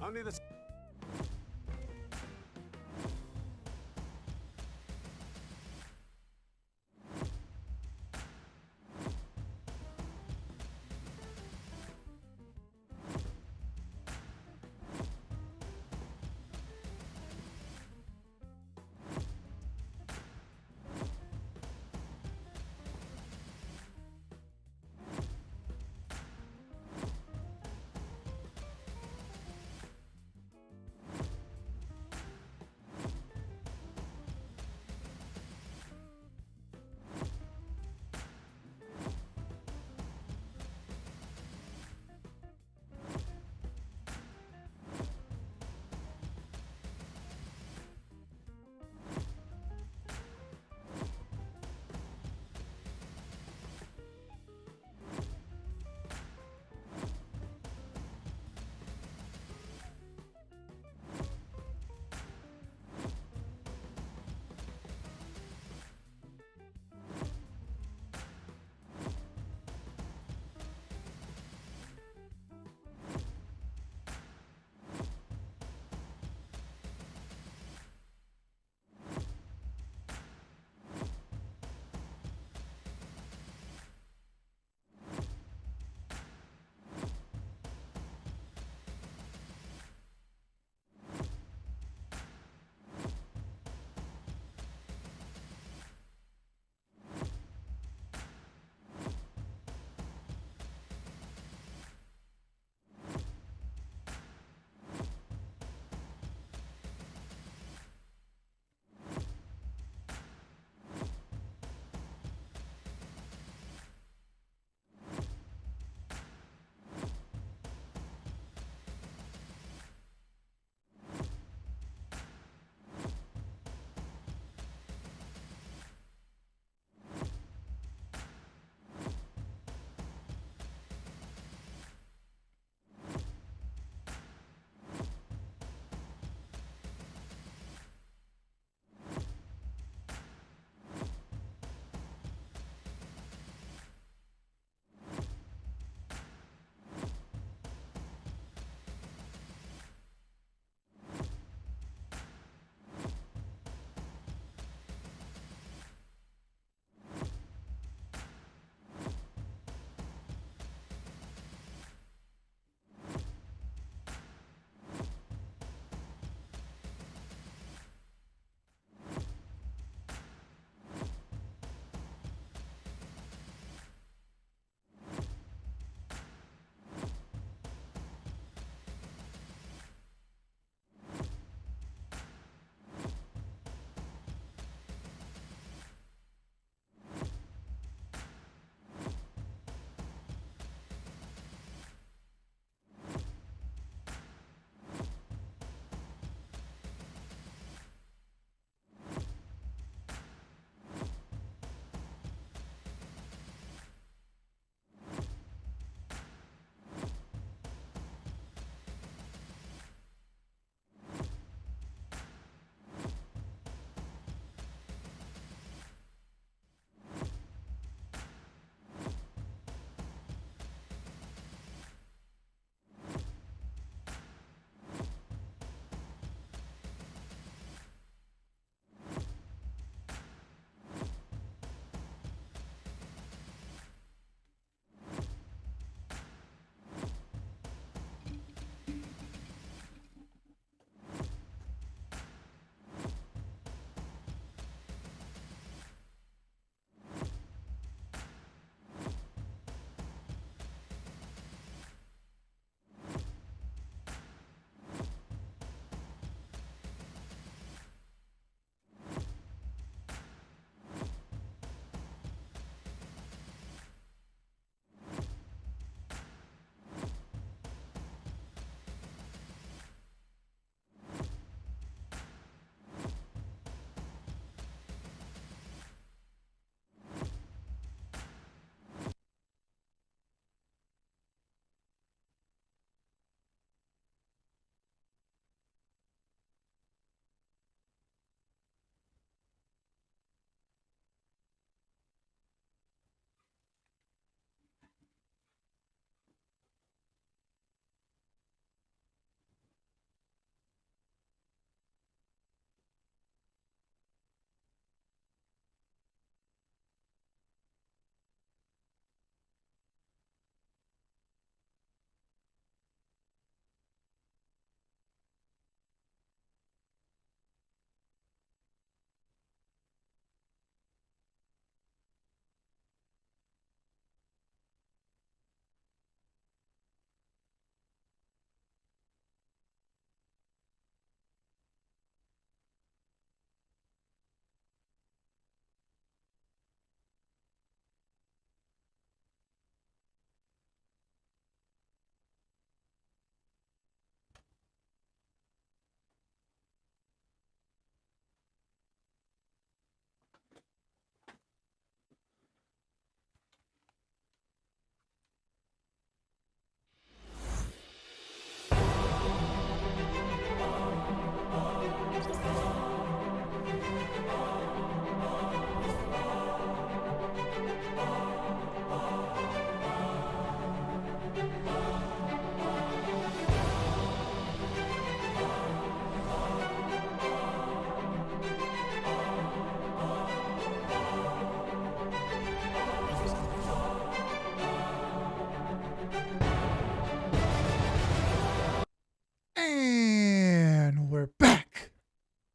Only the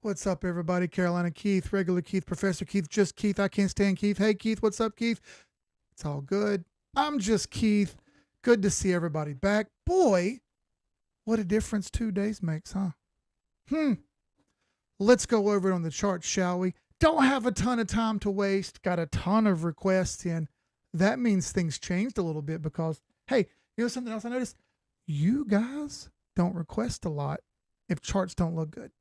What's up, everybody? Carolina Keith, regular Keith, Professor Keith, just Keith. I can't stand Keith. Hey, Keith, what's up, Keith? It's all good. I'm just Keith. Good to see everybody back. Boy, what a difference 2 days makes, huh? Let's go over it on the chart, shall we? Don't have a ton of time to waste. Got a ton of requests in. That means things changed a little bit because, hey, you know something else I noticed? You guys don't request a lot if charts don't look good.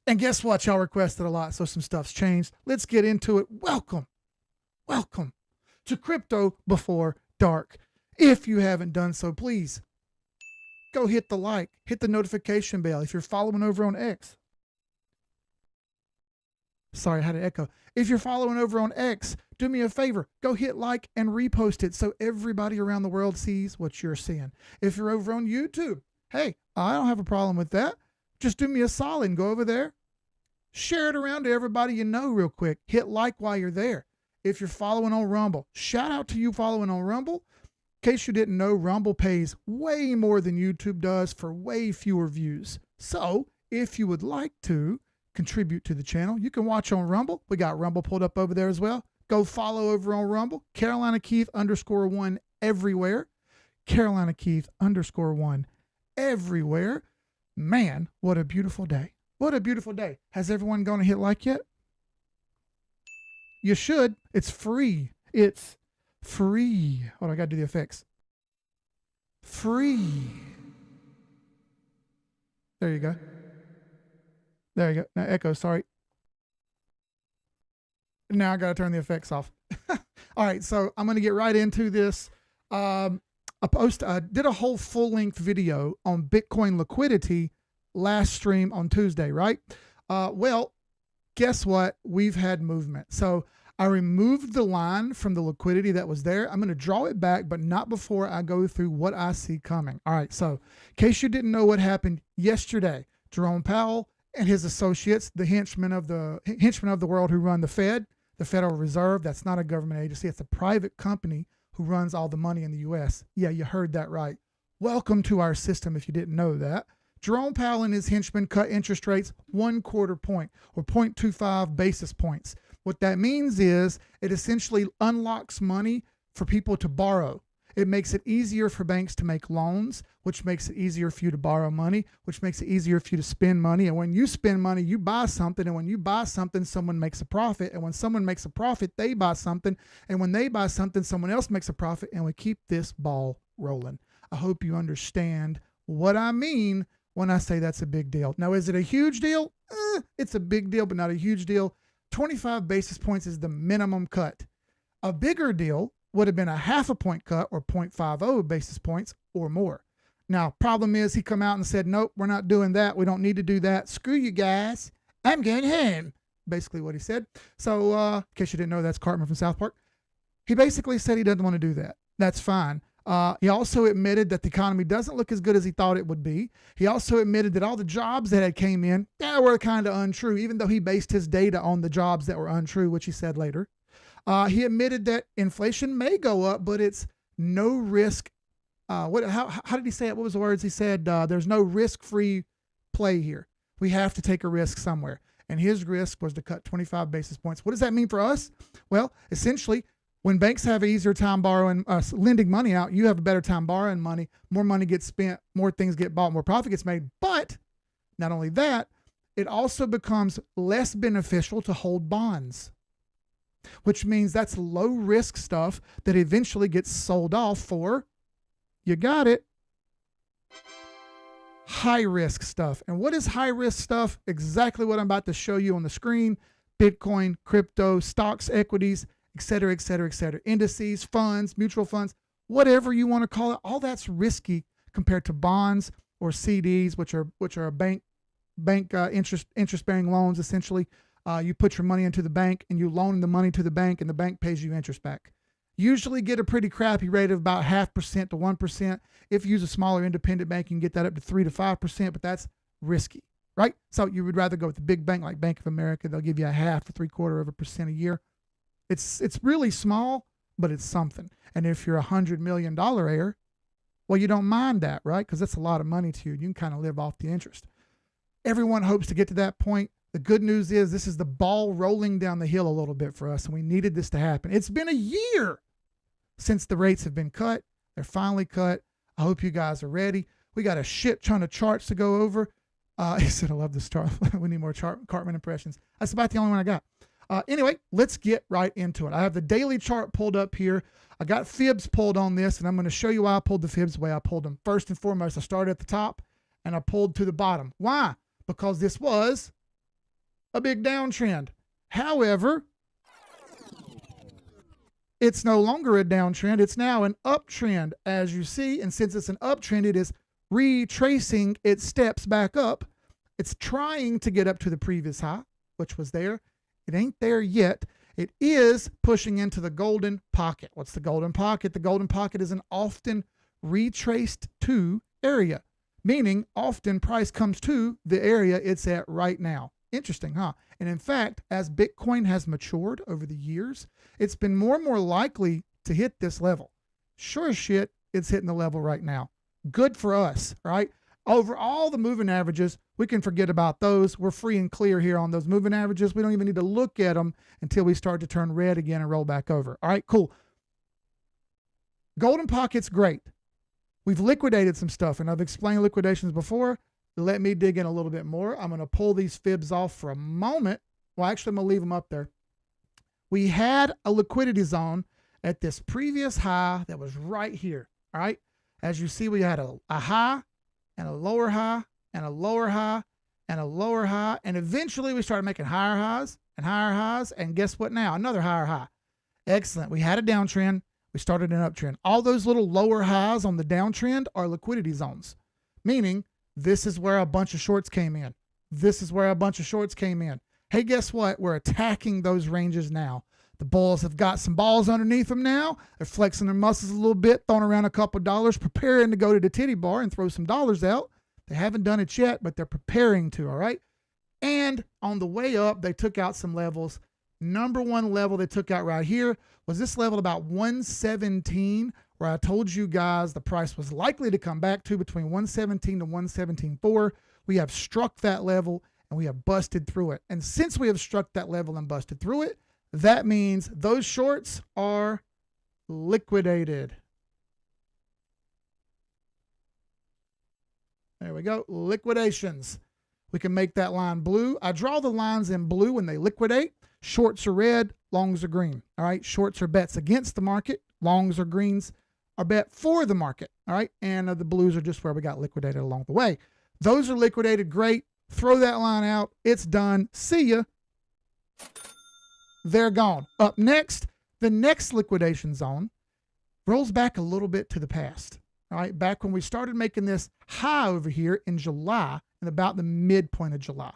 And guess what? Y'all requested a lot, so some stuff's changed. Let's get into it. Welcome to Crypto Before Dark. If you haven't done so, please go hit the like, hit the notification bell. If you're following over on X, sorry, I had to echo. If you're following over on X, do me a favor, go hit like and repost it so everybody around the world sees what you're seeing. If you're over on YouTube, hey, I don't have a problem with that. Just do me a solid and go over there, share it around to everybody you know real quick. Hit like while you're there. If you're following on Rumble, shout out to you following on Rumble. In case you didn't know, Rumble pays way more than YouTube does for way fewer views. So if you would like to contribute to the channel, you can watch on Rumble. We got Rumble pulled up over there as well. Go follow over on Rumble. Carolina Keith _1 everywhere. Carolina Keith _1 everywhere. Man, what a beautiful day. What a beautiful day. Has everyone gone to hit like yet? You should. It's free. It's free. Hold on, I got to do the effects. Free. There you go. There you go. Now echo, sorry. Now I got to turn the effects off. All right, so I'm going to get right into this. I did a whole full-length video on Bitcoin liquidity last stream on Tuesday, right? Well, guess what? We've had movement. So I removed the line from the liquidity that was there. I'm going to draw it back, but not before I go through what I see coming. All right, so in case you didn't know what happened yesterday, Jerome Powell and his associates, the henchmen of the world who run the Fed, the Federal Reserve, that's not a government agency, it's a private company who runs all the money in the US. Yeah, you heard that right. Welcome to our system if you didn't know that. Jerome Powell and his henchmen cut interest rates 1/4 point or 0.25 basis points. What that means is it essentially unlocks money for people to borrow. It makes it easier for banks to make loans, which makes it easier for you to borrow money, which makes it easier for you to spend money. And when you spend money, you buy something. And when you buy something, someone makes a profit. And when someone makes a profit, they buy something. And when they buy something, someone else makes a profit. And we keep this ball rolling. I hope you understand what I mean when I say that's a big deal. Now, is it a huge deal? It's a big deal, but not a huge deal. 25 basis points is the minimum cut. A bigger deal would have been a 0.5 point cut or 0.50 basis points or more. Now, problem is he come out and said, nope, we're not doing that. We don't need to do that. Screw you guys. I'm going home. Basically what he said. So in case you didn't know, that's Cartman from South Park. He basically said he doesn't want to do that. That's fine. He also admitted that the economy doesn't look as good as he thought it would be. He also admitted that all the jobs that had came in, were kind of untrue, even though he based his data on the jobs that were untrue, which he said later. He admitted that inflation may go up, but it's no risk. How did he say it? What was the words he said? There's no risk-free play here. We have to take a risk somewhere. And his risk was to cut 25 basis points. What does that mean for us? Well, essentially, when banks have an easier time borrowing, lending money out, you have a better time borrowing money. More money gets spent, more things get bought, more profit gets made. But not only that, it also becomes less beneficial to hold bonds, which means that's low risk stuff that eventually gets sold off for, you got it, high risk stuff. And what is high risk stuff? Exactly what I'm about to show you on the screen. Bitcoin, crypto, stocks, equities, et cetera, et cetera, et cetera. Indices, funds, mutual funds, whatever you want to call it. All that's risky compared to bonds or CDs, which are bank interest bearing loans. Essentially, you put your money into the bank and you loan the money to the bank, and the bank pays you interest back. Usually get a pretty crappy rate of about 0.5% to 1%. If you use a smaller independent bank, you can get that up to 3 to 5%, but that's risky, right? So you would rather go with the big bank like Bank of America. They'll give you 0.5 to 0.75% a year. It's really small, but it's something. And if you're $100 million heir, well, you don't mind that, right? Because that's a lot of money to you. You can kind of live off the interest. Everyone hopes to get to that point. The good news is this is the ball rolling down the hill a little bit for us, and we needed this to happen. It's been a year since the rates have been cut. They're finally cut. I hope you guys are ready. We got a shit ton of charts to go over. He said, I love this chart. We need more Cartman impressions. That's about the only one I got. Anyway, let's get right into it. I have the daily chart pulled up here. I got fibs pulled on this, and I'm going to show you why I pulled the fibs the way I pulled them. First and foremost, I started at the top, and I pulled to the bottom. Why? Because this was a big downtrend. However, it's no longer a downtrend. It's now an uptrend, as you see. And since it's an uptrend, it is retracing its steps back up. It's trying to get up to the previous high, which was there. It ain't there yet. It is pushing into the golden pocket. What's the golden pocket? The golden pocket is an often retraced to area, meaning often price comes to the area it's at right now. Interesting, huh? And in fact, as Bitcoin has matured over the years, it's been more and more likely to hit this level. Sure as shit, it's hitting the level right now. Good for us, right? Over all the moving averages, we can forget about those. We're free and clear here on those moving averages. We don't even need to look at them until we start to turn red again and roll back over. All right, cool. Golden pocket's great. We've liquidated some stuff, and I've explained liquidations before. Let me dig in a little bit more. I'm going to pull these fibs off for a moment. Well, actually, I'm going to leave them up there. We had a liquidity zone at this previous high that was right here. All right. As you see, we had a high and a lower high and a lower high and a lower high. And eventually we started making higher highs and higher highs. And guess what now? Another higher high. Excellent. We had a downtrend. We started an uptrend. All those little lower highs on the downtrend are liquidity zones, meaning this is where a bunch of shorts came in. This is where a bunch of shorts came in. Hey, guess what? We're attacking those ranges now. The bulls have got some balls underneath them now. They're flexing their muscles a little bit, throwing around a couple of dollars, preparing to go to the titty bar and throw some dollars out. They haven't done it yet, but they're preparing to, all right? And on the way up, they took out some levels. Number one level they took out right here was this level about 117, where I told you guys the price was likely to come back to between 117 to 117.4. We have struck that level and we have busted through it. And since we have struck that level and busted through it, that means those shorts are liquidated. There we go. Liquidations. We can make that line blue. I draw the lines in blue when they liquidate. Shorts are red, longs are green. All right. Shorts are bets against the market. Longs or greens are bet for the market. All right. And the blues are just where we got liquidated along the way. Those are liquidated. Great. Throw that line out. It's done. See ya. They're gone. Up next, the next liquidation zone rolls back a little bit to the past. All right, back when we started making this high over here in July, and about the midpoint of July.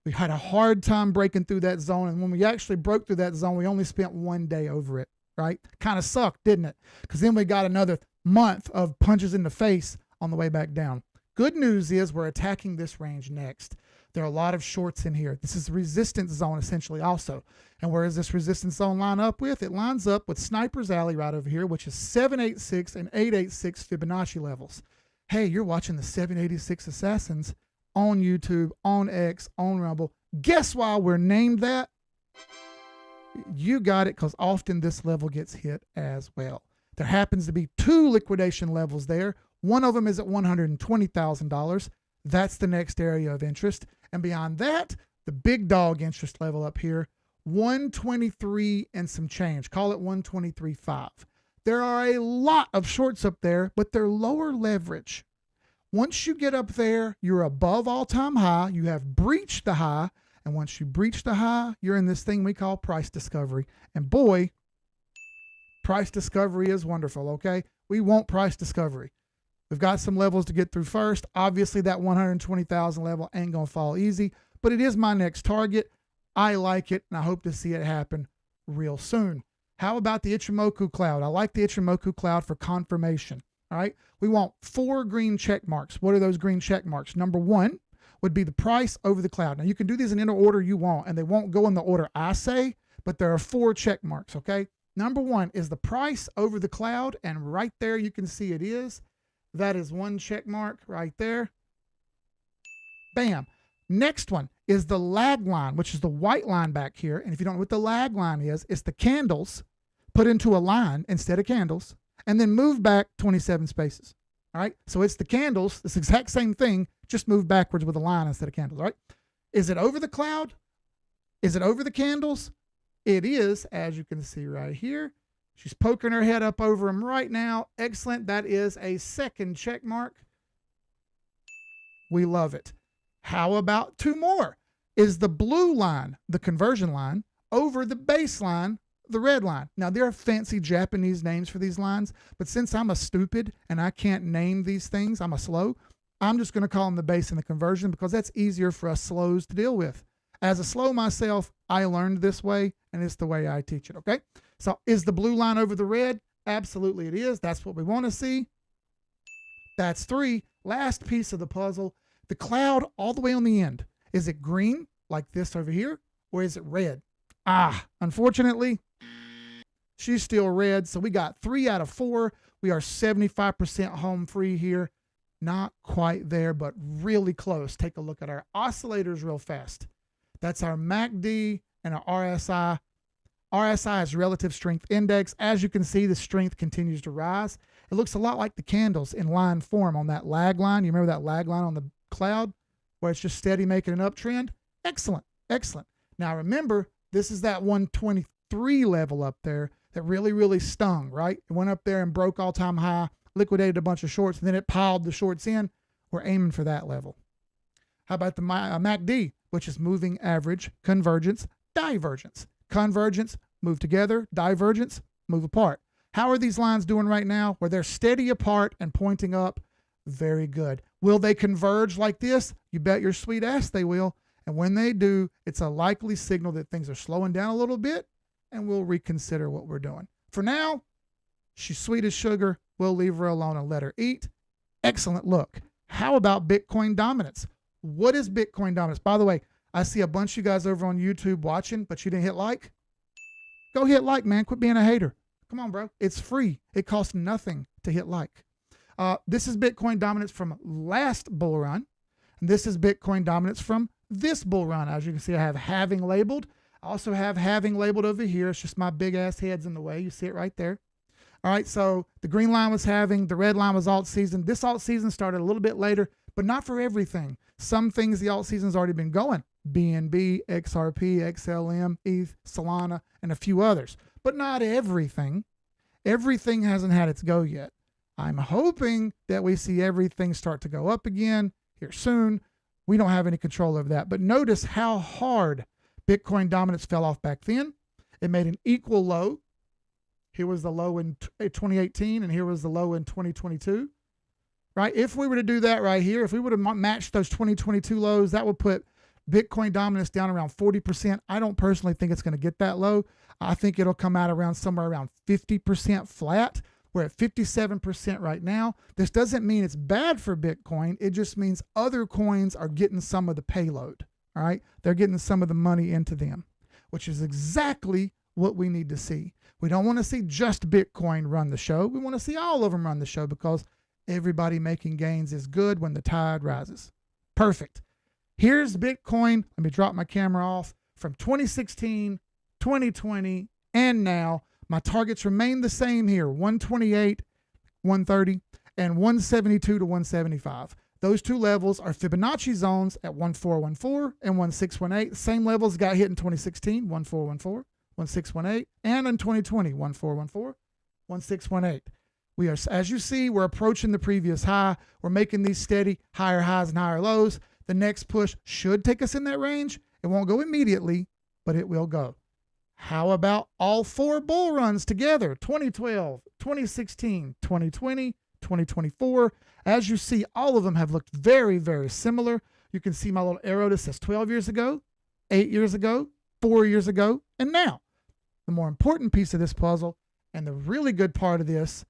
We had a hard time breaking through that zone, and when we actually broke through that zone, we only spent one day over it, right? Kind of sucked, didn't it? Because then we got another month of punches in the face on the way back down. Good news is we're attacking this range next. There are a lot of shorts in here. This is the resistance zone essentially also. And where does this resistance zone line up with? It lines up with Sniper's Alley right over here, which is 786 and 886 Fibonacci levels. Hey, you're watching the 786 Assassins on YouTube, on X, on Rumble. Guess why we're named that? You got it, because often this level gets hit as well. There happens to be two liquidation levels there. One of them is at $120,000. That's the next area of interest. And beyond that, the big dog interest level up here, 123 and some change. Call it 123.5. There are a lot of shorts up there, but they're lower leverage. Once you get up there, you're above all-time high. You have breached the high. And once you breach the high, you're in this thing we call price discovery. And boy, price discovery is wonderful, okay? We want price discovery. We've got some levels to get through first. Obviously, that 120,000 level ain't going to fall easy, but it is my next target. I like it, and I hope to see it happen real soon. How about the Ichimoku cloud? I like the Ichimoku cloud for confirmation. All right. We want 4 green check marks. What are those green check marks? Number 1 would be the price over the cloud. Now, you can do these in any order you want, and they won't go in the order I say, but there are 4 check marks. Okay. Number 1 is the price over the cloud, and right there you can see it is. That is 1 check mark right there. Bam. Next one is the lag line, which is the white line back here. And if you don't know what the lag line is, it's the candles put into a line instead of candles and then move back 27 spaces. All right. So it's the candles, this exact same thing, just move backwards with a line instead of candles. All right. Is it over the cloud? Is it over the candles? It is, as you can see right here. She's poking her head up over them right now. Excellent. That is a second check mark. We love it. How about two more? Is the blue line, the conversion line, over the baseline, the red line? Now, there are fancy Japanese names for these lines, but since I'm a stupid and I can't name these things, I'm a slow, I'm just going to call them the base and the conversion because that's easier for us slows to deal with. As a slow myself, I learned this way, and it's the way I teach it, okay? So is the blue line over the red? Absolutely it is. That's what we want to see. That's three. Last piece of the puzzle, the cloud all the way on the end. Is it green like this over here, or is it red? Unfortunately, she's still red. So we got 3 out of 4. We are 75% home free here. Not quite there, but really close. Take a look at our oscillators real fast. That's our MACD and our RSI. RSI is relative strength index. As you can see, the strength continues to rise. It looks a lot like the candles in line form on that lag line. You remember that lag line on the cloud where it's just steady making an uptrend? Excellent, excellent. Now remember, this is that 123 level up there that really, really stung, right? It went up there and broke all-time high, liquidated a bunch of shorts, and then it piled the shorts in. We're aiming for that level. How about the MACD, which is moving average, convergence, divergence. Convergence, move together. Divergence, move apart. How are these lines doing right now? Where they're steady apart and pointing up? Very good. Will they converge like this? You bet your sweet ass they will. And when they do, it's a likely signal that things are slowing down a little bit, and we'll reconsider what we're doing. For now, she's sweet as sugar. We'll leave her alone and let her eat. Excellent look. How about Bitcoin dominance? What is Bitcoin dominance? By the way, I see a bunch of you guys over on YouTube watching, but you didn't hit like. Go hit like, man. Quit being a hater. Come on, bro. It's free. It costs nothing to hit like. This is Bitcoin dominance from last bull run. And this is Bitcoin dominance from this bull run. As you can see, I have halving labeled. I also have halving labeled over here. It's just my big ass head's in the way. You see it right there. All right, so the green line was halving. The red line was alt season. This alt season started a little bit later, but not for everything. Some things the alt season's already been going. BNB, XRP, XLM, ETH, Solana, and a few others. But not everything. Everything hasn't had its go yet. I'm hoping that we see everything start to go up again here soon. We don't have any control over that. But notice how hard Bitcoin dominance fell off back then. It made an equal low. Here was the low in 2018, and here was the low in 2022. Right? If we were to do that right here, if we would have matched those 2022 lows, that would put Bitcoin dominance down around 40%. I don't personally think it's going to get that low. I think it'll come out around somewhere around 50% flat. We're at 57% right now. This doesn't mean it's bad for Bitcoin. It just means other coins are getting some of the payload. All right. They're getting some of the money into them, which is exactly what we need to see. We don't want to see just Bitcoin run the show. We want to see all of them run the show because everybody making gains is good when the tide rises. Perfect. Here's Bitcoin. Let me drop my camera off from 2016, 2020, and now. My targets remain the same here, 128, 130, and 172 to 175. Those two levels are Fibonacci zones at 1414 and 1618. Same levels got hit in 2016, 1414, 1618, and in 2020, 1414, 1618. We are, as you see, we're approaching the previous high. We're making these steady higher highs and higher lows. The next push should take us in that range. It won't go immediately, but it will go. How about all 4 bull runs together? 2012, 2016, 2020, 2024. As you see, all of them have looked very, very similar. You can see my little arrow that says 12 years ago, 8 years ago, 4 years ago, and now. The more important piece of this puzzle, and the really good part of this,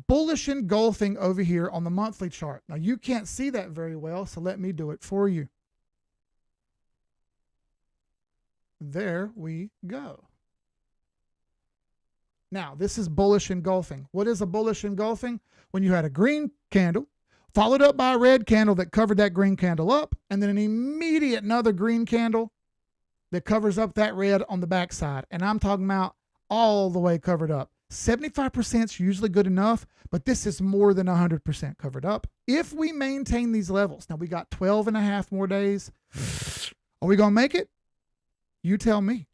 bullish engulfing over here on the monthly chart. Now, you can't see that very well, so let me do it for you. There we go. Now, this is bullish engulfing. What is a bullish engulfing? When you had a green candle followed up by a red candle that covered that green candle up, and then an immediate another green candle that covers up that red on the backside. And I'm talking about all the way covered up. 75% is usually good enough, but this is more than 100% covered up. If we maintain these levels, now we got 12 and a half more days. Are we going to make it? You tell me.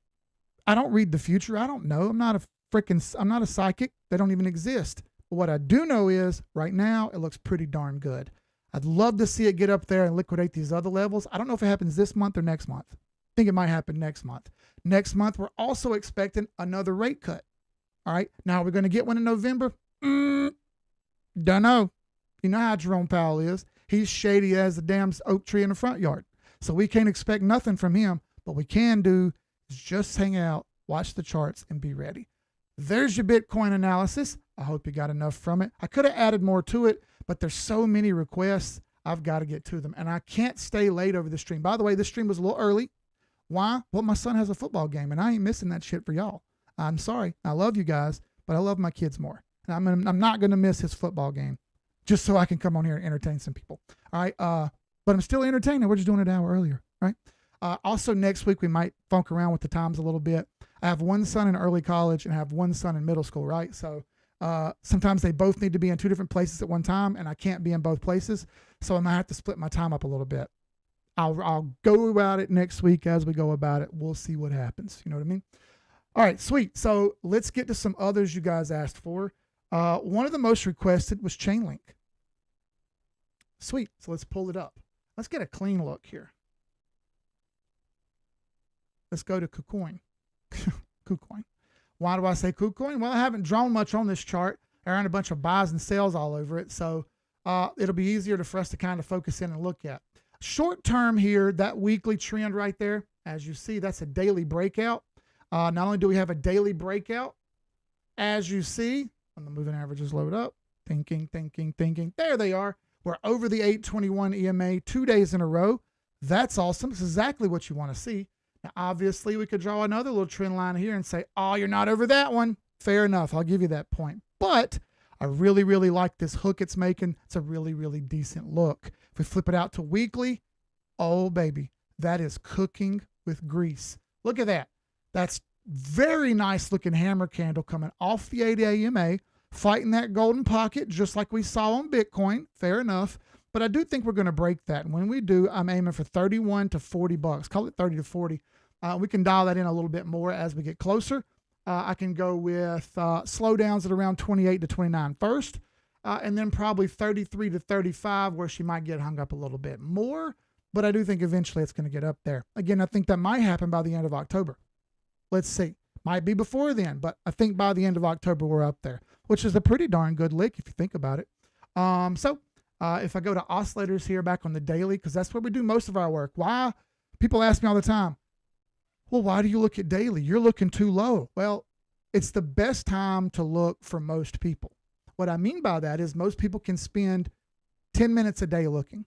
I don't read the future. I don't know. I'm not a psychic. They don't even exist. But what I do know is right now it looks pretty darn good. I'd love to see it get up there and liquidate these other levels. I don't know if it happens this month or next month. I think it might happen next month. Next month, we're also expecting another rate cut. All right. Now, we're going to get one in November. Don't know. You know how Jerome Powell is. He's shady as the damn oak tree in the front yard. So we can't expect nothing from him. But we can do is just hang out, watch the charts, and be ready. There's your Bitcoin analysis. I hope you got enough from it. I could have added more to it, but there's so many requests. I've got to get to them. And I can't stay late over the stream. By the way, this stream was a little early. Why? Well, my son has a football game, and I ain't missing that shit for y'all. I'm sorry. I love you guys, but I love my kids more. And I'm not going to miss his football game just so I can come on here and entertain some people. All right. But I'm still entertaining. We're just doing it an hour earlier. Right. Also, next week, we might funk around with the times a little bit. I have one son in early college and I have one son in middle school. Right. So sometimes they both need to be in two different places at one time, and I can't be in both places. So I might have to split my time up a little bit. I'll go about it next week as we go about it. We'll see what happens. You know what I mean? All right, sweet. So let's get to some others you guys asked for. One of the most requested was Chainlink. Sweet. So let's pull it up. Let's get a clean look here. Let's go to KuCoin. KuCoin. Why do I say KuCoin? Well, I haven't drawn much on this chart. There aren't a bunch of buys and sells all over it. So it'll be easier for us to kind of focus in and look at. Short term here, that weekly trend right there, as you see, that's a daily breakout. Not only do we have a daily breakout, as you see, when the moving averages load up, thinking. There they are. We're over the 821 EMA 2 days in a row. That's awesome. This is exactly what you want to see. Now, obviously, we could draw another little trend line here and say, oh, you're not over that one. Fair enough. I'll give you that point. But I really, really like this hook it's making. It's a really, really decent look. If we flip it out to weekly, oh, baby, that is cooking with grease. Look at that. That's very nice looking hammer candle coming off the 8 AMA, fighting that golden pocket just like we saw on Bitcoin. Fair enough. But I do think we're going to break that. And when we do, I'm aiming for 31 to 40 bucks. Call it 30 to 40. We can dial that in a little bit more as we get closer. I can go with slowdowns at around 28 to 29 first. And then probably 33 to 35 where she might get hung up a little bit more. But I do think eventually it's going to get up there. Again, I think that might happen by the end of October. Let's see. Might be before then, but I think by the end of October, we're up there, which is a pretty darn good lick if you think about it. If I go to oscillators here back on the daily, because that's where we do most of our work. Why? People ask me all the time, well, why do you look at daily? You're looking too low. Well, it's the best time to look for most people. What I mean by that is most people can spend 10 minutes a day looking.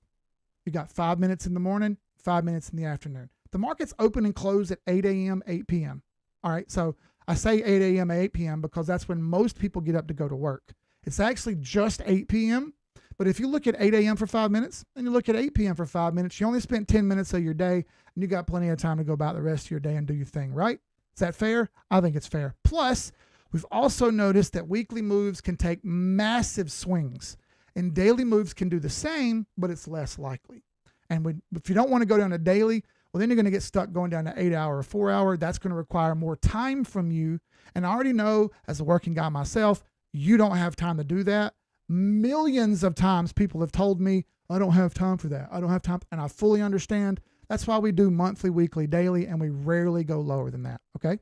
You got 5 minutes in the morning, 5 minutes in the afternoon. The markets open and close at 8 a.m., 8 p.m. All right, so I say 8 a.m., 8 p.m. because that's when most people get up to go to work. It's actually just 8 p.m., but if you look at 8 a.m. for 5 minutes and you look at 8 p.m. for 5 minutes, you only spent 10 minutes of your day, and you got plenty of time to go about the rest of your day and do your thing, right? Is that fair? I think it's fair. Plus, we've also noticed that weekly moves can take massive swings, and daily moves can do the same, but it's less likely. And if you don't want to go down to daily, well, then you're going to get stuck going down to 8 hour or 4 hour. That's going to require more time from you. And I already know, as a working guy myself, you don't have time to do that. Millions of times people have told me, I don't have time for that. I don't have time. And I fully understand. That's why we do monthly, weekly, daily, and we rarely go lower than that. Okay?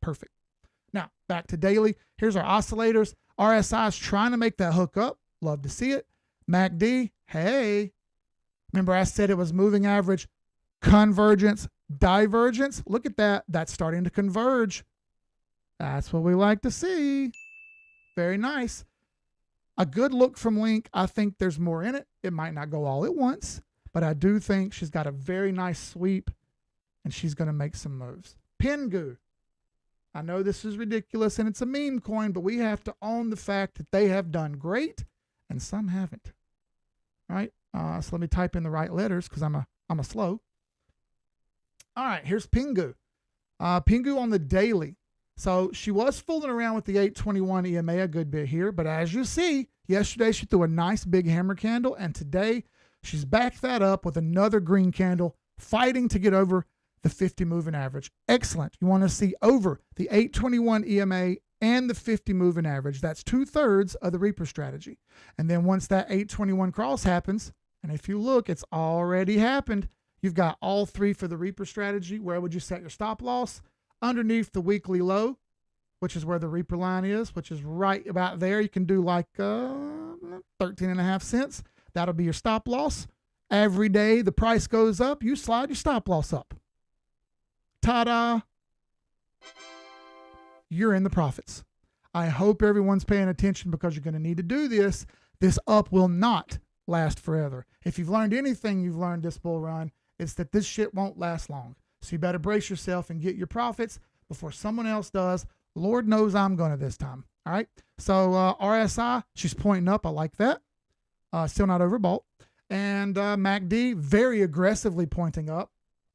Perfect. Now, back to daily. Here's our oscillators. RSI is trying to make that hook up. Love to see it. MACD, hey. Remember I said it was moving average, convergence, divergence. Look at that. That's starting to converge. That's what we like to see. Very nice. A good look from Link. I think there's more in it. It might not go all at once, but I do think she's got a very nice sweep and she's going to make some moves. Pingu. I know this is ridiculous and it's a meme coin, but we have to own the fact that they have done great and some haven't. All right. So let me type in the right letters because I'm a slow. All right. Here's Pingu. Pingu on the daily. So she was fooling around with the 821 EMA a good bit here, but as you see, yesterday she threw a nice big hammer candle, and today she's backed that up with another green candle, fighting to get over the 50 moving average. Excellent. You want to see over the 821 EMA and the 50 moving average. That's 2/3 of the Reaper strategy. And then once that 821 cross happens, and if you look, it's already happened. You've got all three for the Reaper strategy. Where would you set your stop loss? Underneath the weekly low, which is where the Reaper line is, which is right about there. You can do like 13.5 cents. That'll be your stop loss. Every day the price goes up, you slide your stop loss up. Ta-da! You're in the profits. I hope everyone's paying attention because you're going to need to do this. This up will not last forever. If you've learned anything you've learned this bull run, it's that this shit won't last long. So you better brace yourself and get your profits before someone else does. Lord knows I'm going to this time. All right. So RSI, she's pointing up. I like that. Still not overbought. And MACD, very aggressively pointing up.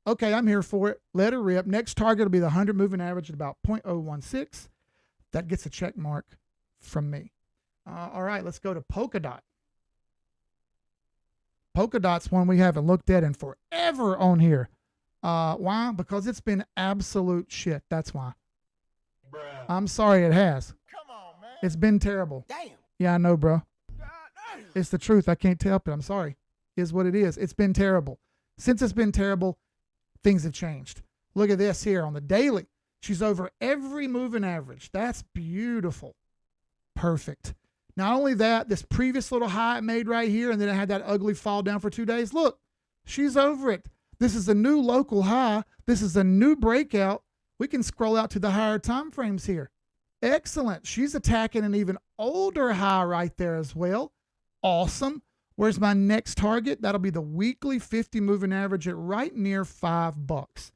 Okay, I'm here for it. Let her rip. Next target will be the 100 moving average at about 0.016. That gets a check mark from me. All right, let's go to Polkadot. Polkadot's one we haven't looked at in forever on here. Why? Because it's been absolute shit. That's why. Bruh. I'm sorry it has. Come on, man. It's been terrible. Damn. Yeah, I know, bro. It's the truth. I can't help it. I'm sorry. It is what it is. It's been terrible. Since it's been terrible, things have changed. Look at this here on the daily. She's over every moving average. That's beautiful. Perfect. Not only that, this previous little high it made right here, and then it had that ugly fall down for 2 days. Look, she's over it. This is a new local high. This is a new breakout. We can scroll out to the higher time frames here. Excellent. She's attacking an even older high right there as well. Awesome. Where's my next target? That'll be the weekly 50 moving average at right near $5.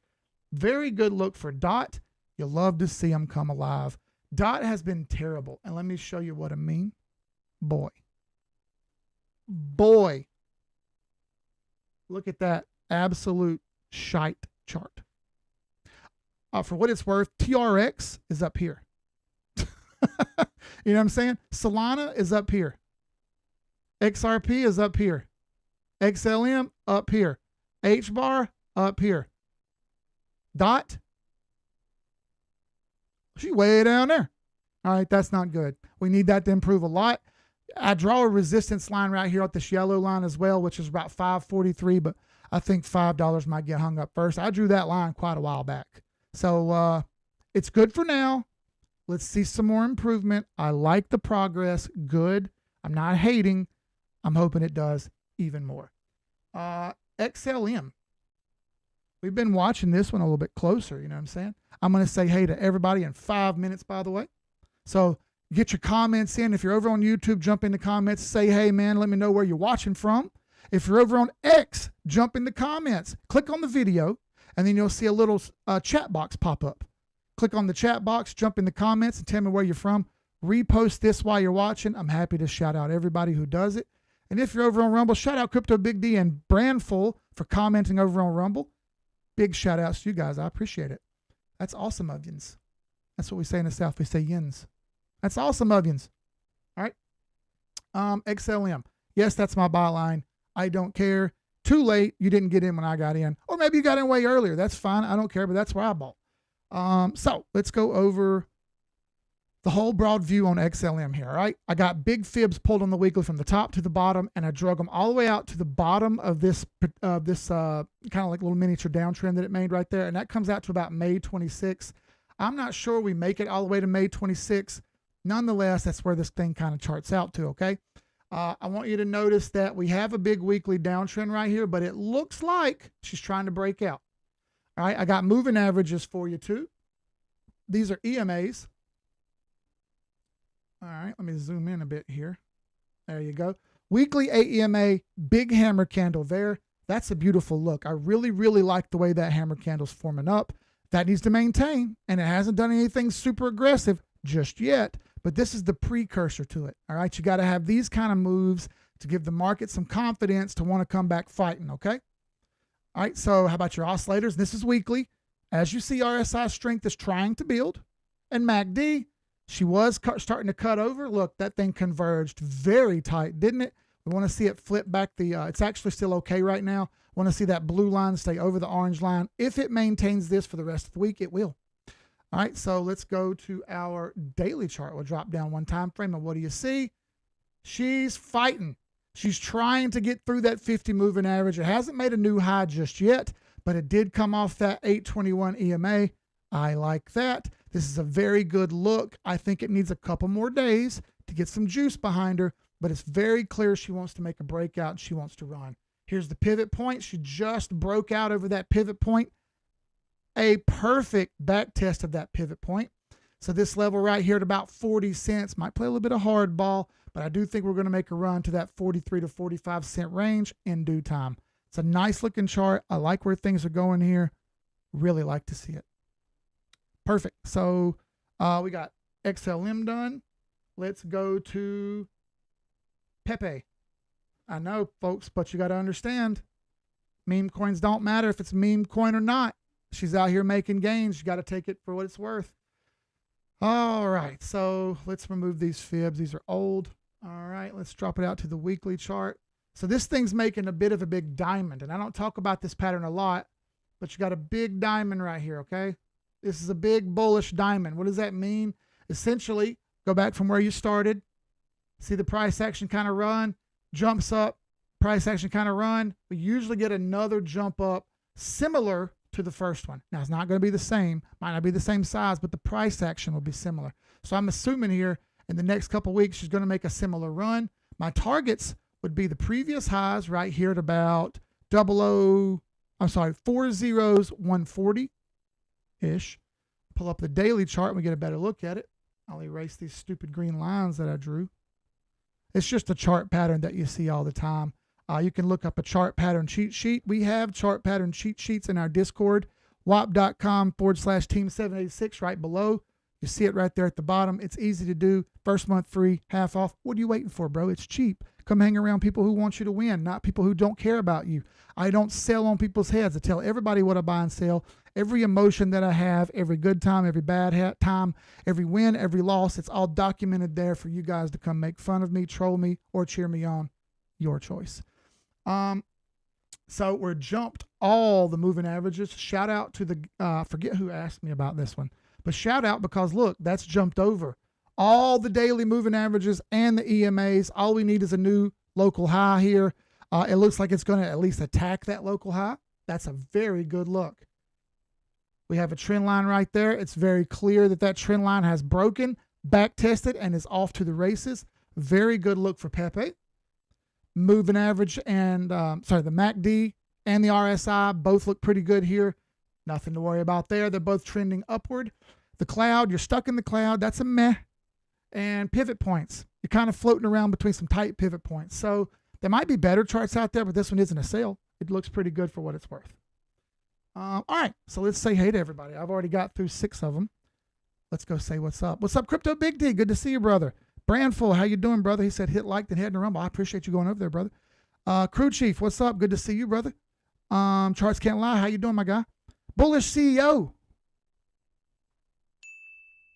Very good look for DOT. You'll love to see them come alive. DOT has been terrible. And let me show you what I mean. Boy. Look at that absolute shite chart. For what it's worth, TRX is up here. You know what I'm saying? Solana is up here. XRP is up here. XLM up here. HBAR up here. DOT, she's way down there. All right, that's not good. We need that to improve a lot. I draw a resistance line right here at this yellow line as well, which is about 543, but I think $5 might get hung up first. I drew that line quite a while back. So it's good for now. Let's see some more improvement. I like the progress. Good. I'm not hating. I'm hoping it does even more. XLM. We've been watching this one a little bit closer. You know what I'm saying? I'm going to say hey to everybody in 5 minutes, by the way. So get your comments in. If you're over on YouTube, jump in the comments. Say, hey, man, let me know where you're watching from. If you're over on X, jump in the comments. Click on the video, and then you'll see a little chat box pop up. Click on the chat box, jump in the comments, and tell me where you're from. Repost this while you're watching. I'm happy to shout out everybody who does it. And if you're over on Rumble, shout out Crypto Big D and Brandful for commenting over on Rumble. Big shout outs to you guys. I appreciate it. That's awesome of yins. That's what we say in the South. We say yins. That's awesome of yins. All right. XLM. Yes, that's my buy line. I don't care. Too late. You didn't get in when I got in. Or maybe you got in way earlier. That's fine. I don't care, but that's where I bought. So let's go over the whole broad view on XLM here. All right. I got big fibs pulled on the weekly from the top to the bottom, and I drug them all the way out to the bottom of this kind of like little miniature downtrend that it made right there. And that comes out to about May 26. I'm not sure we make it all the way to May 26. Nonetheless, that's where this thing kind of charts out to. Okay. I want you to notice that we have a big weekly downtrend right here, but it looks like she's trying to break out. All right. I got moving averages for you too. These are EMAs. All right, let me zoom in a bit here. There you go. Weekly AEMA, big hammer candle there. That's a beautiful look. I really, really like the way that hammer candle's forming up. That needs to maintain, and it hasn't done anything super aggressive just yet, but this is the precursor to it. All right, you got to have these kind of moves to give the market some confidence to want to come back fighting, okay? All right, so how about your oscillators? This is weekly. As you see, RSI strength is trying to build. And MACD, she was starting to cut over. Look, that thing converged very tight, didn't it? We want to see it flip back the, it's actually still okay right now. Want to see that blue line stay over the orange line. If it maintains this for the rest of the week, it will. All right, so let's go to our daily chart. We'll drop down one time frame, and what do you see? She's fighting. She's trying to get through that 50 moving average. It hasn't made a new high just yet, but it did come off that 821 EMA. I like that. This is a very good look. I think it needs a couple more days to get some juice behind her, but it's very clear she wants to make a breakout and she wants to run. Here's the pivot point. She just broke out over that pivot point. A perfect back test of that pivot point. So this level right here at about 40 cents might play a little bit of hardball, but I do think we're going to make a run to that 43 to 45 cent range in due time. It's a nice looking chart. I like where things are going here. Really like to see it. Perfect. So we got XLM done. Let's go to Pepe. I know, folks, but you got to understand, meme coins don't matter if it's a meme coin or not. She's out here making gains. You got to take it for what it's worth. All right, so let's remove these fibs. These are old. All right, let's drop it out to the weekly chart. So this thing's making a bit of a big diamond, and I don't talk about this pattern a lot, but you got a big diamond right here, okay? This is a big bullish diamond. What does that mean? Essentially, go back from where you started. See the price action kind of run, jumps up, price action kind of run. We usually get another jump up similar to the first one. Now, it's not going to be the same, might not be the same size, but the price action will be similar. So I'm assuming here in the next couple of weeks, she's going to make a similar run. My targets would be the previous highs right here at about 40140-ish. Pull up the daily chart and we get a better look at it. I'll erase these stupid green lines that I drew. It's just a chart pattern that you see all the time. You can look up a chart pattern cheat sheet. We have chart pattern cheat sheets in our Discord, wap.com/team786 right below. You see it right there at the bottom. It's easy to do. First month free, half off. What are you waiting for, bro? It's cheap. Come hang around people who want you to win, not people who don't care about you. I don't sell on people's heads. I tell everybody what I buy and sell. Every emotion that I have, every good time, every bad time, every win, every loss, it's all documented there for you guys to come make fun of me, troll me, or cheer me on. Your choice. So we're jumped all the moving averages. Shout out to the, forget who asked me about this one, but shout out because look, that's jumped over all the daily moving averages and the EMAs. All we need is a new local high here. It looks like it's going to at least attack that local high. That's a very good look. We have a trend line right there. It's very clear that that trend line has broken, back tested, and is off to the races. Very good look for Pepe. Moving average and, the MACD and the RSI both look pretty good here. Nothing to worry about there. They're both trending upward. The cloud, you're stuck in the cloud. That's a meh. And pivot points. You're kind of floating around between some tight pivot points. So there might be better charts out there, but this one isn't a sale. It looks pretty good for what it's worth. All right, so let's say hey to everybody. I've already got through 6 of them. Let's go say what's up. What's up, Crypto Big D? Good to see you, brother. Brandful, how you doing, brother? He said hit like, then head in the rumble. I appreciate you going over there, brother. Crew Chief, what's up? Good to see you, brother. Charts Can't Lie, how you doing, my guy? Bullish CEO.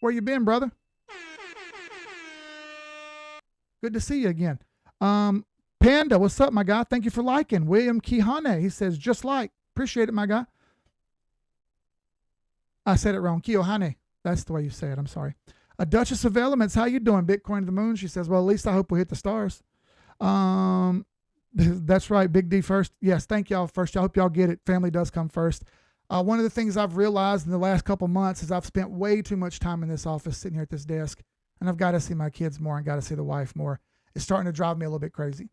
Where you been, brother? Good to see you again. Panda, what's up, my guy? Thank you for liking. William Kihane, he says, just like. Appreciate it, my guy. I said it wrong. Kiyohane. That's the way you say it. I'm sorry. A Duchess of Elements, how you doing? Bitcoin to the moon. She says, well, at least I hope we hit the stars. That's right. Big D first. Yes, thank y'all first. I hope y'all get it. Family does come first. One of the things I've realized in the last couple months is I've spent way too much time in this office sitting here at this desk, and I've got to see my kids more and got to see the wife more. It's starting to drive me a little bit crazy.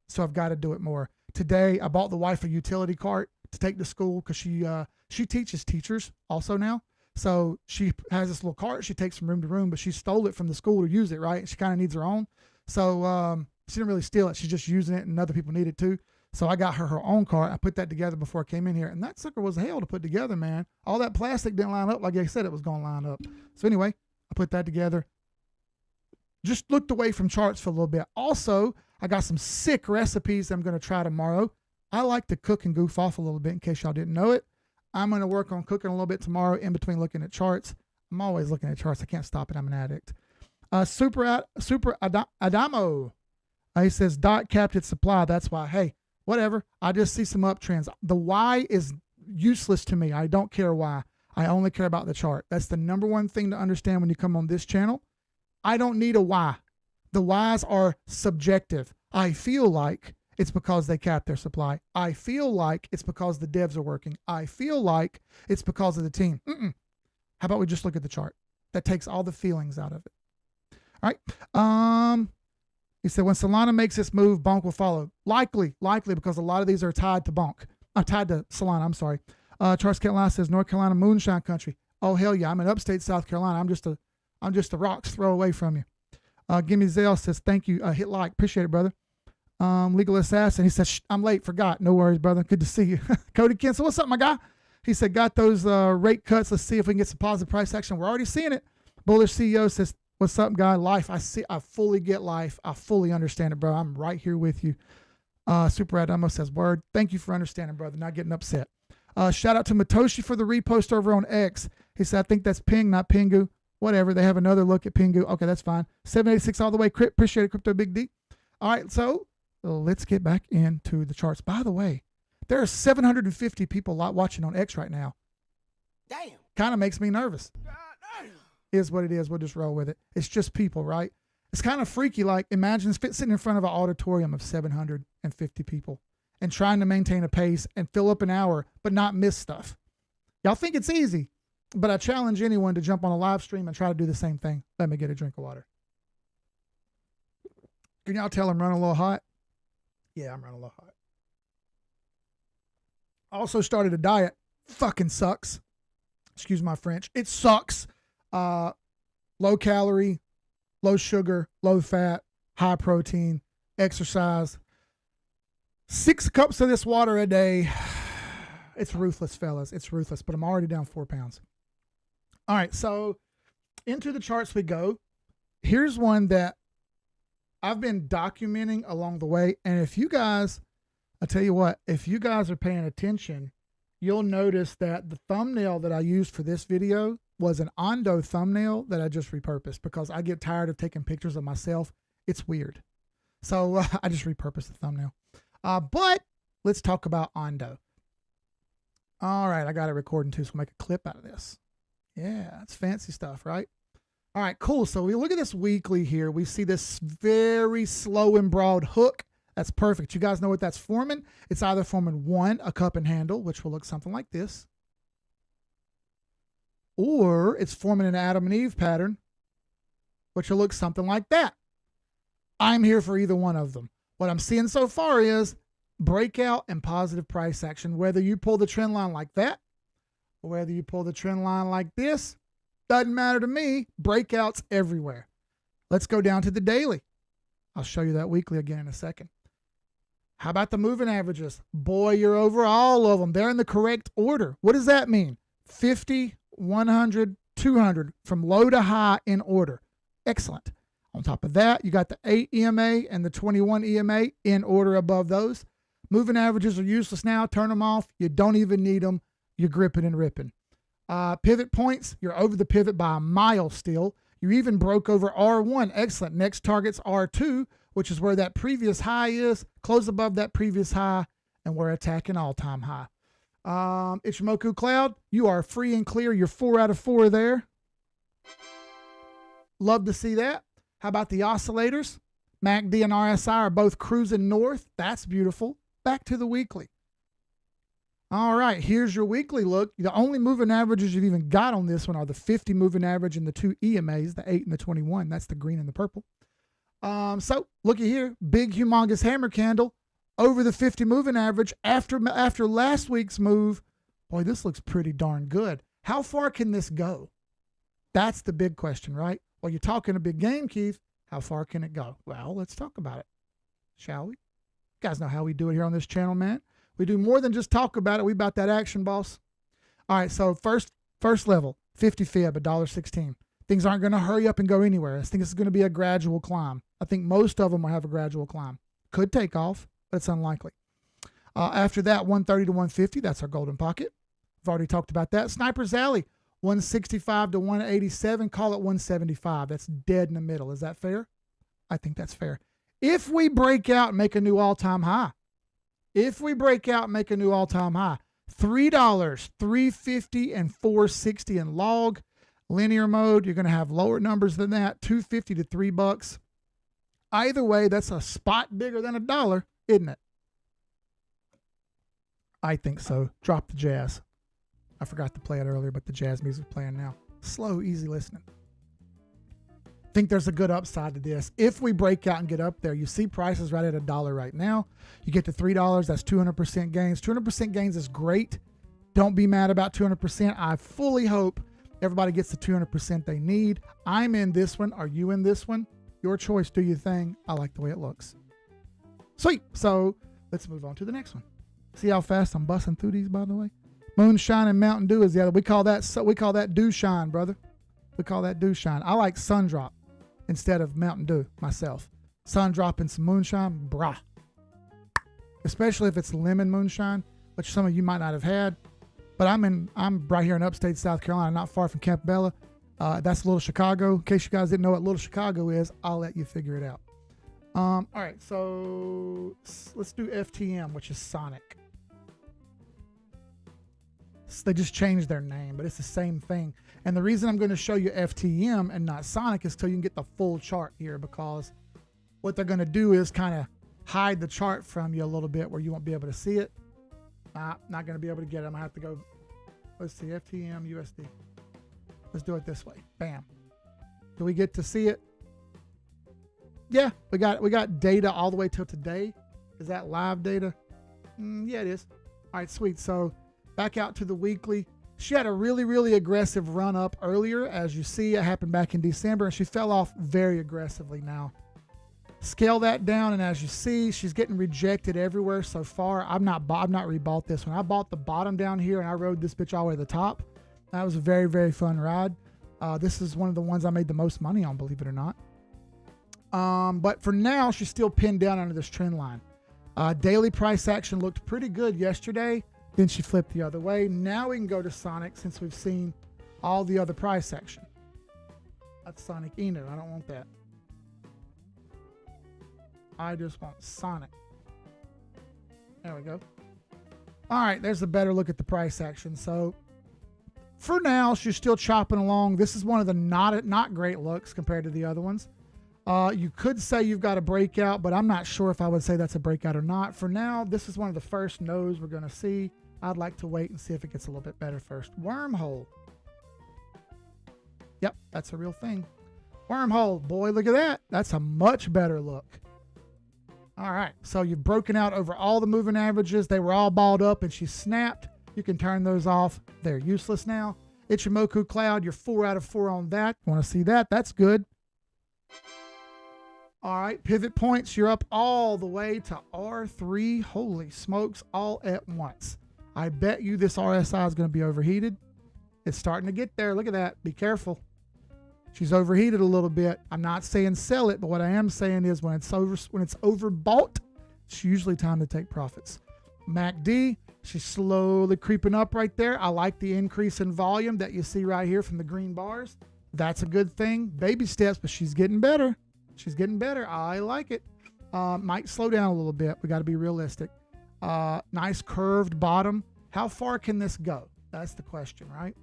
So I've got to do it more. Today, I bought the wife a utility cart to take to school because she teaches teachers also now. So she has this little cart she takes from room to room, but she stole it from the school to use it, right? She kind of needs her own. So she didn't really steal it. She's just using it, and other people need it too. So I got her own cart. I put that together before I came in here, and that sucker was hell to put together, man. All that plastic didn't line up like I said it was going to line up. So anyway, I put that together. Just looked away from charts for a little bit. Also, I got some sick recipes I'm going to try tomorrow. I like to cook and goof off a little bit in case y'all didn't know it. I'm going to work on cooking a little bit tomorrow in between looking at charts. I'm always looking at charts. I can't stop it. I'm an addict. Super Adamo. He says, dot capped its supply. That's why. Hey, whatever. I just see some uptrends. The why is useless to me. I don't care why. I only care about the chart. That's the number one thing to understand when you come on this channel. I don't need a why. The whys are subjective. I feel like it's because they capped their supply. I feel like it's because the devs are working. I feel like it's because of the team. How about we just look at the chart? That takes all the feelings out of it. All right. He said, when Solana makes this move, Bonk will follow. Likely, because a lot of these are tied to Bonk. Tied to Solana, I'm sorry. Charles Carolina says, North Carolina moonshine country. Oh, hell yeah. I'm in upstate South Carolina. I'm just a rock's throw away from you. Gimme Zale says, thank you. Hit like. Appreciate it, brother. Legal Assassin. He says, I'm late. Forgot. No worries, brother. Good to see you. Cody Kinsel, what's up, my guy? He said, got those rate cuts. Let's see if we can get some positive price action. We're already seeing it. Bullish CEO says, what's up, guy? Life. I fully get life. I fully understand it, bro. I'm right here with you. Super Adamo says, word. Thank you for understanding, brother. Not getting upset. Shout out to Matoshi for the repost over on X. He said, I think that's Ping, not Pingu. Whatever. They have another look at Pingu. Okay, that's fine. 786 all the way. Appreciate it, Crypto Big D. All right, so let's get back into the charts. By the way, there are 750 people watching on X right now. Damn. Kind of makes me nervous. God damn. Is what it is. We'll just roll with it. It's just people, right? It's kind of freaky. Like, imagine sitting in front of an auditorium of 750 people and trying to maintain a pace and fill up an hour, but not miss stuff. Y'all think it's easy, but I challenge anyone to jump on a live stream and try to do the same thing. Let me get a drink of water. Can y'all tell I'm running a little hot? Yeah, I'm running a little hot. Also started a diet. Fucking sucks. Excuse my French. It sucks. Low calorie, low sugar, low fat, high protein, exercise. 6 cups of this water a day. It's ruthless, fellas. It's ruthless, but I'm already down 4 pounds. All right, so into the charts we go. Here's one that I've been documenting along the way. And if you guys, I tell you what, if you guys are paying attention, you'll notice that the thumbnail that I used for this video was an Ondo thumbnail that I just repurposed because I get tired of taking pictures of myself. It's weird. So I just repurposed the thumbnail. But let's talk about Ondo. All right, I got it recording too, so we'll make a clip out of this. Yeah, it's fancy stuff, right? All right, cool. So we look at this weekly here. We see this very slow and broad hook. That's perfect. You guys know what that's forming? It's either forming one, a cup and handle, which will look something like this, or it's forming an Adam and Eve pattern, which will look something like that. I'm here for either one of them. What I'm seeing so far is breakout and positive price action. Whether you pull the trend line like that, or whether you pull the trend line like this, doesn't matter to me. Breakouts everywhere. Let's go down to the daily. I'll show you that weekly again in a second. How about the moving averages? Boy, you're over all of them. They're in the correct order. What does that mean? 50, 100, 200 from low to high in order. Excellent. On top of that, you got the 8 EMA and the 21 EMA in order above those. Moving averages are useless now. Turn them off. You don't even need them. You're gripping and ripping. Pivot points, you're over the pivot by a mile still. You even broke over R1. Excellent. Next target's R2, which is where that previous high is. Close above that previous high, and we're attacking all-time high. Ichimoku Cloud, you are free and clear. You're 4 out of 4 there. Love to see that. How about the oscillators? MACD and RSI are both cruising north. That's beautiful. Back to the weekly. All right, here's your weekly look. The only moving averages you've even got on this one are the 50 moving average and the 2 EMAs, the 8 and the 21. That's the green and the purple. So looky here, big humongous hammer candle over the 50 moving average after last week's move. Boy, this looks pretty darn good. How far can this go? That's the big question, right? Well, you're talking a big game, Keith. How far can it go? Well, let's talk about it, shall we? You guys know how we do it here on this channel, man. We do more than just talk about it. We about that action, boss. All right, so first level, 50 fib, $1.16. Things aren't going to hurry up and go anywhere. I think this is going to be a gradual climb. I think most of them will have a gradual climb. Could take off, but it's unlikely. After that, 130 to 150, that's our golden pocket. I've already talked about that. Sniper's Alley, 165 to 187, call it 175. That's dead in the middle. Is that fair? I think that's fair. If we break out and make a new all-time high, $3, $3.50, and $4.60 in log. Linear mode, you're going to have lower numbers than that, $2.50 to $3. Either way, that's a spot bigger than $1, isn't it? I think so. Drop the jazz. I forgot to play it earlier, but the jazz music is playing now. Slow, easy listening. Think there's a good upside to this. If we break out and get up there, you see prices right at $1 right now. You get to $3, that's 200% gains. 200% gains is great. Don't be mad about 200%. I fully hope everybody gets the 200% they need. I'm in this one. Are you in this one? Your choice. Do your thing. I like the way it looks. Sweet. So let's move on to the next one. See how fast I'm busting through these, by the way? Moonshine and Mountain Dew is the other. We call that Dew Shine, brother. We call that Dew Shine. I like Sun Drop instead of Mountain Dew myself. Sun Drop and some moonshine, brah. Especially if it's lemon moonshine, which some of you might not have had. But I'm right here in upstate South Carolina, not far from Campbell. That's Little Chicago. In case you guys didn't know what Little Chicago is, I'll let you figure it out. All right, so let's do FTM, which is Sonic. They just changed their name, but it's the same thing. And the reason I'm going to show you FTM and not Sonic is so you can get the full chart here, because what they're going to do is kind of hide the chart from you a little bit where you won't be able to see it. Not going to be able to get it. I'm going to have to go, let's see, FTM USD. Let's do it this way. Bam. Do we get to see it? Yeah, we got data all the way till today. Is that live data? Yeah, it is. All right, sweet. So back out to the weekly. She had a really, really aggressive run up earlier. As you see, it happened back in December, and she fell off very aggressively now. Scale that down, and as you see, she's getting rejected everywhere so far. I've not rebought this one. I bought the bottom down here, and I rode this bitch all the way to the top. That was a very, very fun ride. This is one of the ones I made the most money on, believe it or not. But for now, she's still pinned down under this trend line. Daily price action looked pretty good yesterday. Then she flipped the other way. Now we can go to Sonic since we've seen all the other price action. That's Sonic Eno. I don't want that. I just want Sonic. There we go. All right, there's a better look at the price action. So for now, she's still chopping along. This is one of the not great looks compared to the other ones. You could say you've got a breakout, but I'm not sure if I would say that's a breakout or not. For now, this is one of the first no's we're going to see. I'd like to wait and see if it gets a little bit better first. Wormhole. Yep, that's a real thing. Wormhole, boy, look at that. That's a much better look. All right, so you've broken out over all the moving averages. They were all balled up and she snapped. You can turn those off. They're useless now. Ichimoku Cloud, you're 4 out of 4 on that. Want to see that? That's good. All right, pivot points, you're up all the way to R3. Holy smokes, all at once. I bet you this RSI is going to be overheated. It's starting to get there. Look at that. Be careful. She's overheated a little bit. I'm not saying sell it, but what I am saying is when it's overbought, it's usually time to take profits. MACD, she's slowly creeping up right there. I like the increase in volume that you see right here from the green bars. That's a good thing. Baby steps, but she's getting better. She's getting better. I like it. Might slow down a little bit. We got to be realistic. Nice curved bottom. How far can this go? That's the question, right?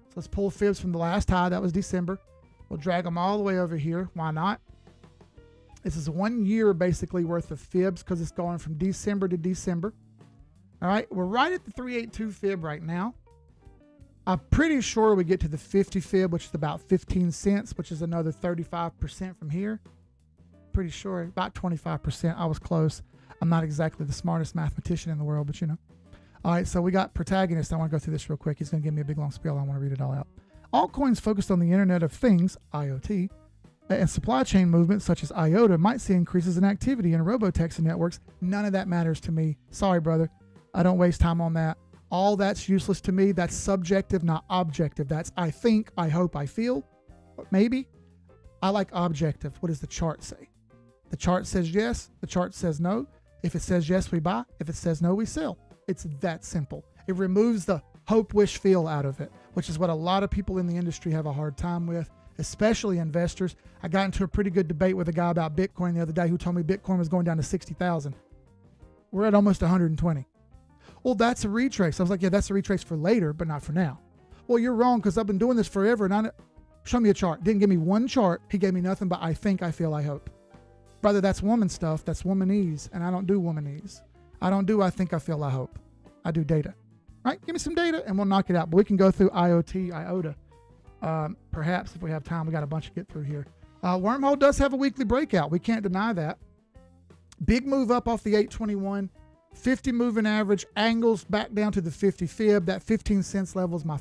So let's pull fibs from the last high. That was December. We'll drag them all the way over here. Why not? This is 1 year basically worth of fibs because it's going from December to December. All right. We're right at the 382 fib right now. I'm pretty sure we get to the 50 fib, which is about 15 cents, which is another 35% from here. Pretty sure about 25%. I was close. I'm not exactly the smartest mathematician in the world, but you know. All right, so we got protagonist. I want to go through this real quick. He's going to give me a big long spiel. I want to read it all out. Altcoins focused on the Internet of Things, IoT, and supply chain movements such as IOTA might see increases in activity in robotaxi networks. None of that matters to me. Sorry, brother. I don't waste time on that. All that's useless to me. That's subjective, not objective. That's I think, I hope, I feel. Maybe. I like objective. What does the chart say? The chart says yes. The chart says no. If it says yes, we buy. If it says no, we sell. It's that simple. It removes the hope, wish, feel out of it, which is what a lot of people in the industry have a hard time with, especially investors. I got into a pretty good debate with a guy about Bitcoin the other day who told me Bitcoin was going down to 60,000. We're at almost 120. Well, that's a retrace. I was like, yeah, that's a retrace for later, but not for now. Well, you're wrong because I've been doing this forever. And show me a chart. Didn't give me one chart. He gave me nothing but I think, I feel, I hope. Brother, that's woman stuff. That's womanese. And I don't do womanese. I don't do I think, I feel, I hope. I do data. Right? Give me some data and we'll knock it out. But we can go through IoT, IOTA. Perhaps if we have time. We got a bunch to get through here. Wormhole does have a weekly breakout. We can't deny that. Big move up off the 821. 50 moving average, angles back down to the 50 fib. That 15 cents level is my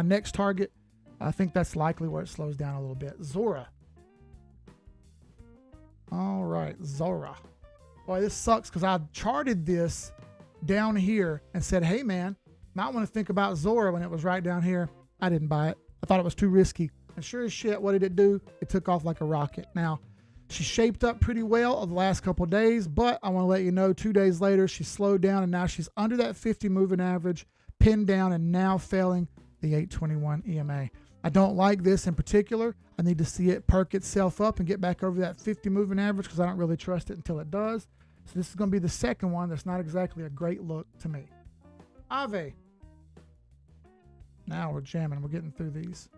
next target. I think that's likely where it slows down a little bit. Zora. All right, Zora. Boy, this sucks because I charted this down here and said, hey man, might want to think about Zora when it was right down here. I didn't buy it. I thought it was too risky. And sure as shit, what did it do? It took off like a rocket. Now, she shaped up pretty well over the last couple of days, but I want to let you know 2 days later, she slowed down and now she's under that 50 moving average, pinned down and now failing the 821 EMA. I don't like this in particular. I need to see it perk itself up and get back over that 50 moving average because I don't really trust it until it does. So this is going to be the second one that's not exactly a great look to me. Ave. Now we're jamming. We're getting through these.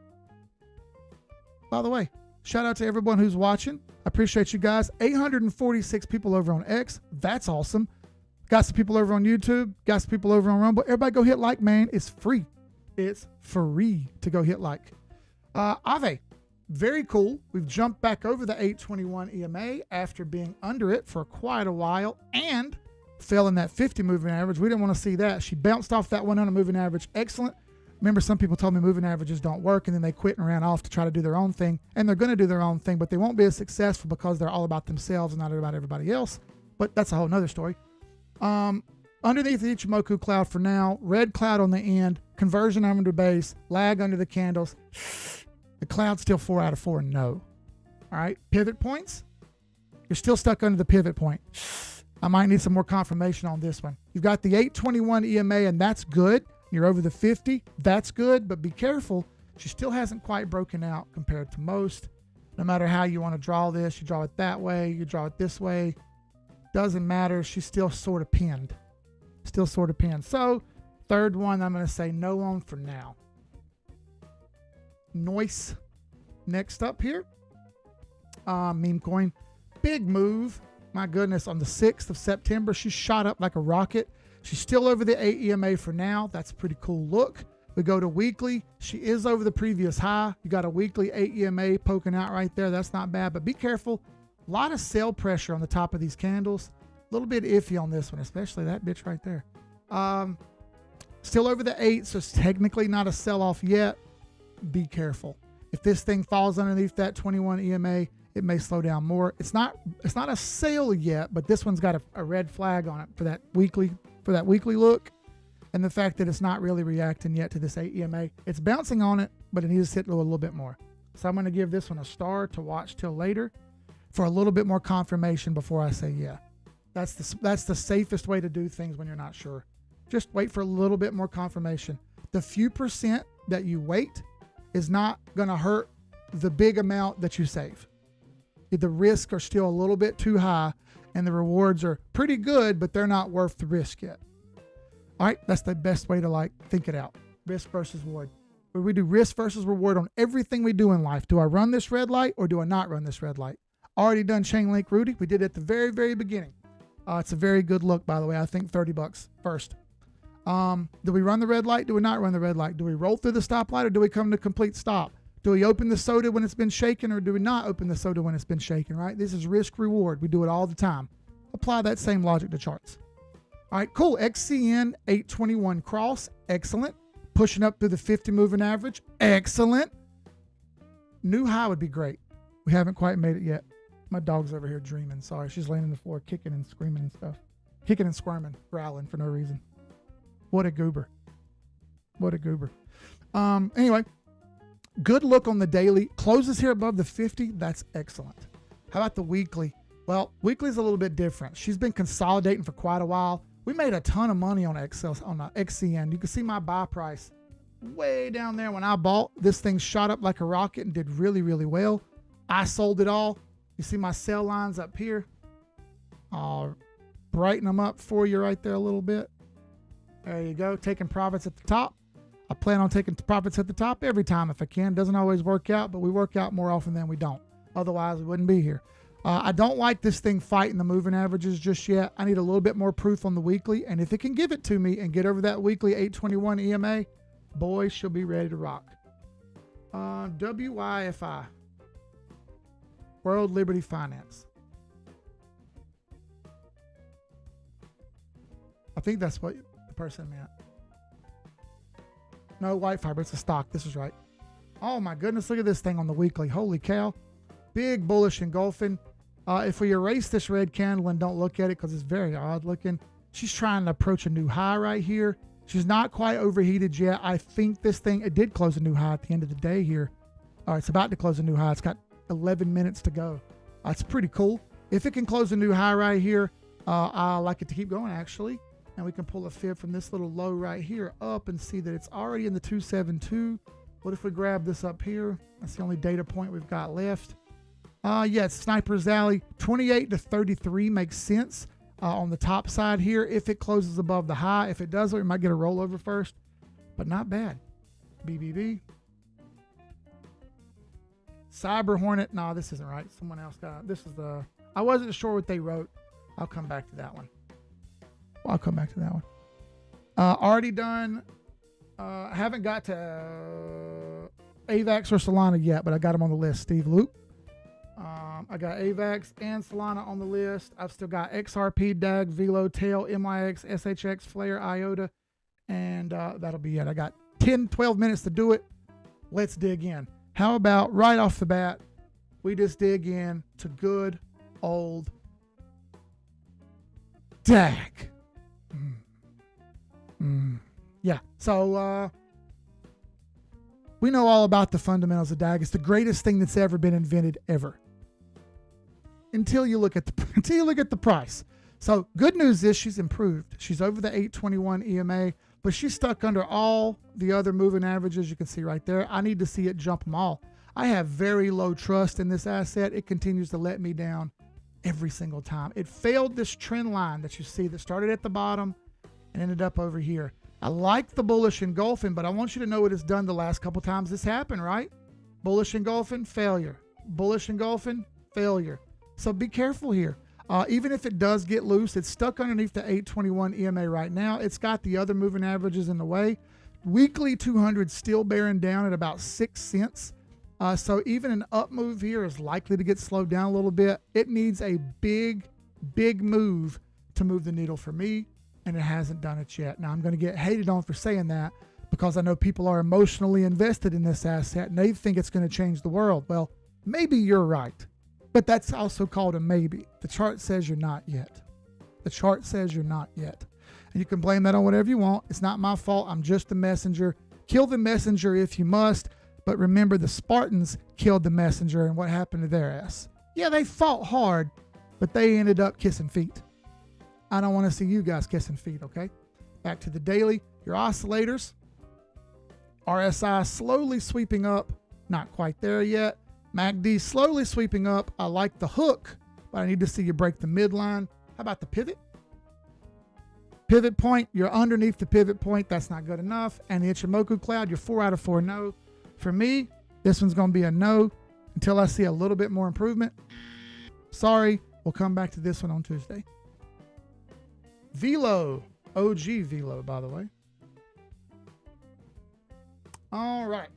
By the way, shout out to everyone who's watching. I appreciate you guys. 846 people over on X. That's awesome. Got some people over on YouTube. Got some people over on Rumble. Everybody go hit like, man. It's free. It's free to go hit like. Ave. Very cool. We've jumped back over the 821 EMA after being under it for quite a while and fell in that 50 moving average. We didn't want to see that. She bounced off that 100 moving average. Excellent. Remember, some people told me moving averages don't work, and then they quit and ran off to try to do their own thing. And they're going to do their own thing, but they won't be as successful because they're all about themselves and not about everybody else. But that's a whole nother story. Underneath the Ichimoku cloud for now, red cloud on the end, conversion under base, lag under the candles. The cloud's still 4 out of 4, no. All right, pivot points. You're still stuck under the pivot point. I might need some more confirmation on this one. You've got the 821 EMA, and that's good. You're over the 50, that's good, but be careful. She still hasn't quite broken out compared to most. No matter how you want to draw this, you draw it that way, you draw it this way. Doesn't matter. She's still sort of pinned. Still sort of pinned. So, third one, I'm going to say no on for now. Noise. Next up here. Meme coin. Big move. My goodness, on the 6th of September, she shot up like a rocket. She's still over the 8 EMA for now. That's a pretty cool look. We go to weekly. She is over the previous high. You got a weekly 8 EMA poking out right there. That's not bad, but be careful. A lot of sell pressure on the top of these candles. A little bit iffy on this one, especially that bitch right there. Still over the 8, so it's technically not a sell-off yet. Be careful. If this thing falls underneath that 21 EMA, it may slow down more. It's not a sale yet, but this one's got a red flag on it for that weekly look, and the fact that it's not really reacting yet to this 8 EMA. It's bouncing on it, but it needs to hit a little bit more. So I'm going to give this one a star to watch till later for a little bit more confirmation before I say yeah. That's the safest way to do things when you're not sure. Just wait for a little bit more confirmation. The few percent that you wait is not going to hurt the big amount that you save. The risks are still a little bit too high, and the rewards are pretty good, but they're not worth the risk yet. All right, that's the best way to think it out. Risk versus reward. We do risk versus reward on everything we do in life. Do I run this red light or do I not run this red light? Already done Chainlink Rudy. We did it at the very, very beginning. It's a very good look, by the way. I think $30 first. Do we run the red light? Do we not run the red light? Do we roll through the stoplight or do we come to complete stop? Do we open the soda when it's been shaken or do we not open the soda when it's been shaken, right? This is risk reward. We do it all the time. Apply that same logic to charts. All right, cool. XCN 821 cross. Excellent. Pushing up through the 50 moving average. Excellent. New high would be great. We haven't quite made it yet. My dog's over here dreaming. Sorry, she's laying on the floor kicking and screaming and stuff. Kicking and squirming, growling for no reason. What a goober. What a goober. Anyway, good look on the daily. Closes here above the 50. That's excellent. How about the weekly? Well, weekly's a little bit different. She's been consolidating for quite a while. We made a ton of money on XCN. You can see my buy price way down there when I bought. This thing shot up like a rocket and did really, really well. I sold it all. You see my sell lines up here. I'll brighten them up for you right there a little bit. There you go. Taking profits at the top. I plan on taking profits at the top every time if I can. Doesn't always work out, but we work out more often than we don't. Otherwise, we wouldn't be here. I don't like this thing fighting the moving averages just yet. I need a little bit more proof on the weekly, and if it can give it to me and get over that weekly 821 EMA, boy, she'll be ready to rock. WYFI, World Liberty Finance. I think that's what the person meant. No, white fiber, it's a stock. This is right. Oh my goodness, look at this thing on the weekly. Holy cow. Big bullish engulfing. If we erase this red candle and don't look at it because it's very odd looking, she's trying to approach a new high right here. She's not quite overheated yet. I think this thing, it did close a new high at the end of the day here. It's about to close a new high. It's got 11 minutes to go. It's pretty cool. If it can close a new high right here, I like it to keep going actually. And we can pull a fib from this little low right here up and see that it's already in the 272. What if we grab this up here? That's the only data point we've got left. It's Sniper's Alley. 28 to 33 makes sense on the top side here. If it closes above the high, if it does, we might get a rollover first, but not bad. BBB. Cyber Hornet. No, this isn't right. Someone else got it. This is the, I wasn't sure what they wrote. I'll come back to that one. I'll come back to that one. Already done. Haven't got to AVAX or Solana yet, but I got them on the list. Steve Loop. I got AVAX and Solana on the list. I've still got XRP, DAG, Velo, Tail, MYX, SHX, Flare, IOTA, and that'll be it. I got 10, 12 minutes to do it. Let's dig in. How about right off the bat, we just dig in to good old DAG. Yeah, so we know all about the fundamentals of DAG. It's the greatest thing that's ever been invented ever. Until you look at the price. So good news is she's improved. She's over the 821 EMA, but she's stuck under all the other moving averages you can see right there. I need to see it jump them all. I have very low trust in this asset. It continues to let me down every single time. It failed this trend line that you see that started at the bottom and ended up over here. I like the bullish engulfing, but I want you to know what it's done the last couple times this happened, right? Bullish engulfing, failure. Bullish engulfing, failure. So be careful here. Even if it does get loose, it's stuck underneath the 821 EMA right now. It's got the other moving averages in the way. Weekly 200 still bearing down at about 6 cents. So even an up move here is likely to get slowed down a little bit. It needs a big move to move the needle for me, and it hasn't done it yet. Now, I'm going to get hated on for saying that because I know people are emotionally invested in this asset and they think it's going to change the world. Well, maybe you're right, but that's also called a maybe. The chart says you're not yet. The chart says you're not yet. And you can blame that on whatever you want. It's not my fault. I'm just the messenger. Kill the messenger if you must. But remember, the Spartans killed the messenger, and what happened to their ass? Yeah, they fought hard, but they ended up kissing feet. I don't want to see you guys kissing feet, okay? Back to the daily. Your oscillators. RSI slowly sweeping up. Not quite there yet. MACD slowly sweeping up. I like the hook, but I need to see you break the midline. How about the pivot? Pivot point, you're underneath the pivot point. That's not good enough. And the Ichimoku cloud, you're 4 out of 4 no. For me, this one's going to be a no until I see a little bit more improvement. Sorry, we'll come back to this one on Tuesday. Velo, OG Velo, by the way. All right.